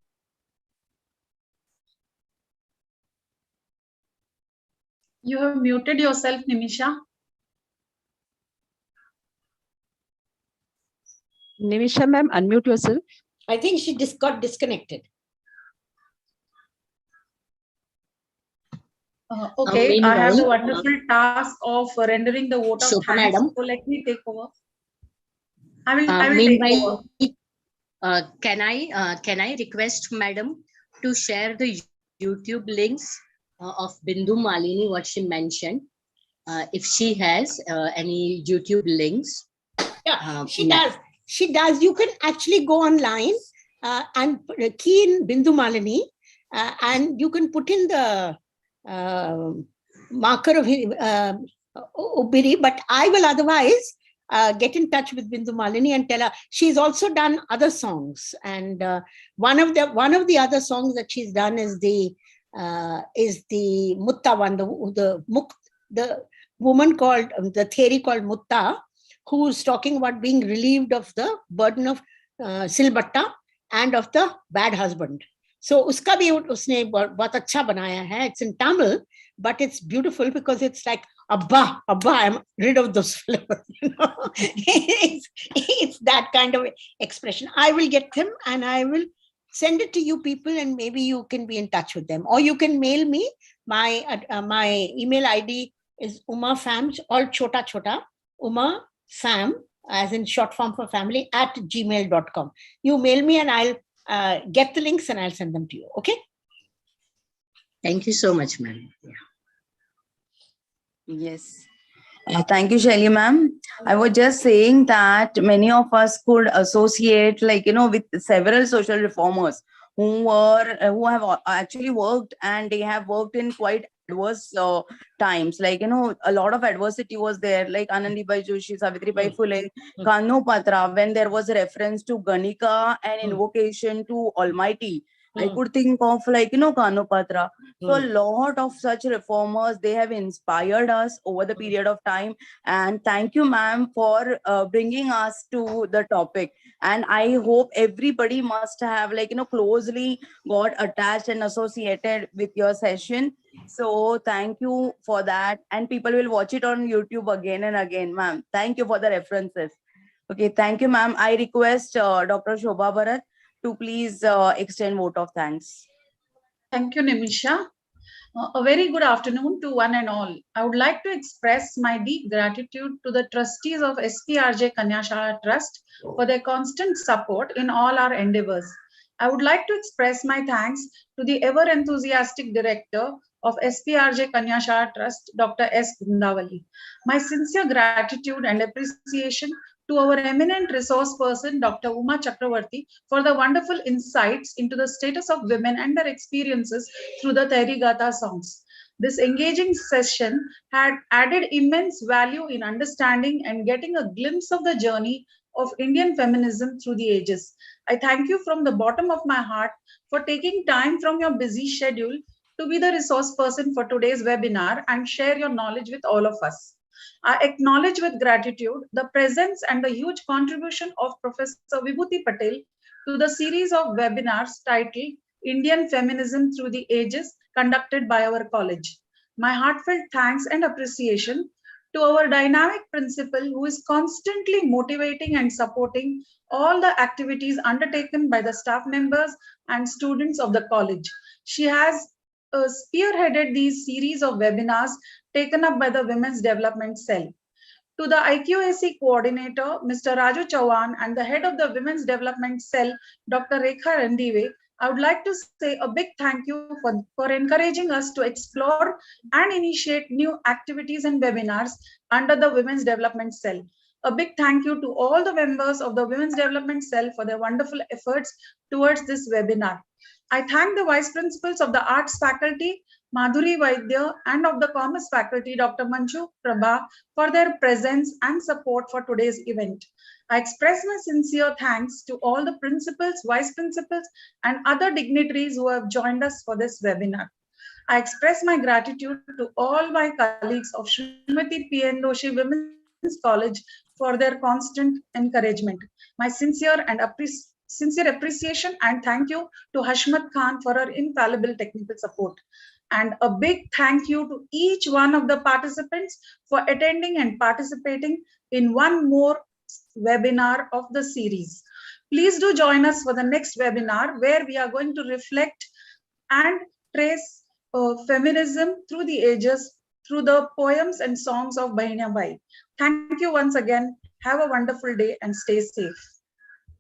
You have muted yourself, Nimisha. Nimisha ma'am, unmute yourself. I think she just got disconnected. Okay, I have the wonderful task of rendering the vote of Shobha thanks. madam. So let me take over. I will take Meanwhile, over. can I request madam to share the YouTube links of Bindu Malini, what she mentioned, if she has any YouTube links? Yeah, she does. She does. You can actually go online and key in Bindu Malini, and you can put in the marker of Ubiri. But I will otherwise get in touch with Bindu Malini and tell her. She's also done other songs, and one of the other songs that she's done is the Mutta one, the woman called the theory called Mutta, who's talking about being relieved of the burden of silbatta and of the bad husband. So uska bhi usne bahut acha banaya hai. It's in Tamil, but it's beautiful because it's like Abba, I'm rid of those flowers. It's that kind of expression. I will get them and I will send it to you people, and maybe you can be in touch with them, or you can mail me. My email ID is umafam, all chota, Uma Fam, as in short form for family, @gmail.com. You mail me and I'll get the links and I'll send them to you. Okay. Thank you so much, ma'am. Yes. Thank you, Shelly ma'am. I was just saying that many of us could associate, with several social reformers who have actually worked, and they have worked in quite adverse times. A lot of adversity was there, like Anandibai Joshi, Savitribai Phule, Kano Patra, when there was a reference to Ganika and invocation to Almighty. I could think of Kano Patra. So a lot of such reformers, they have inspired us over the period of time. And thank you, ma'am, for bringing us to the topic. And I hope everybody must have closely got attached and associated with your session. So thank you for that. And people will watch it on YouTube again and again, ma'am. Thank you for the references. Okay, thank you, ma'am. I request Dr. Shobha Bharat to please extend vote of thanks. Thank you, Nimisha. A very good afternoon to one and all. I would like to express my deep gratitude to the trustees of SPRJ Kanyashala Trust for their constant support in all our endeavors. I would like to express my thanks to the ever enthusiastic director of SPRJ Kanyashala Trust, Dr. S. Gundawali. My sincere gratitude and appreciation to our eminent resource person, Dr. Uma Chakravarti, for the wonderful insights into the status of women and their experiences through the Therigatha songs. This engaging session had added immense value in understanding and getting a glimpse of the journey of Indian feminism through the ages. I thank you from the bottom of my heart for taking time from your busy schedule to be the resource person for today's webinar and share your knowledge with all of us. I acknowledge with gratitude the presence and the huge contribution of Professor Vibhuti Patel to the series of webinars titled Indian Feminism Through the Ages conducted by our college. My heartfelt thanks and appreciation to our dynamic principal who is constantly motivating and supporting all the activities undertaken by the staff members and students of the college. She has spearheaded these series of webinars taken up by the Women's Development Cell. To the IQAC coordinator, Mr. Raju Chauhan, and the head of the Women's Development Cell, Dr. Rekha Randive, I would like to say a big thank you for encouraging us to explore and initiate new activities and webinars under the Women's Development Cell. A big thank you to all the members of the Women's Development Cell for their wonderful efforts towards this webinar. I thank the vice principals of the arts faculty, Madhuri Vaidya, and of the commerce faculty, Dr. Manju Prabha, for their presence and support for today's event. I express my sincere thanks to all the principals, vice principals, and other dignitaries who have joined us for this webinar. I express my gratitude to all my colleagues of Srimati P.N. Doshi Women's College for their constant encouragement. My sincere appreciation and thank you to Hashmat Khan for her infallible technical support. And a big thank you to each one of the participants for attending and participating in one more webinar of the series. Please do join us for the next webinar, where we are going to reflect and trace feminism through the ages through the poems and songs of Bahina Bai. Thank you once again. Have a wonderful day and stay safe.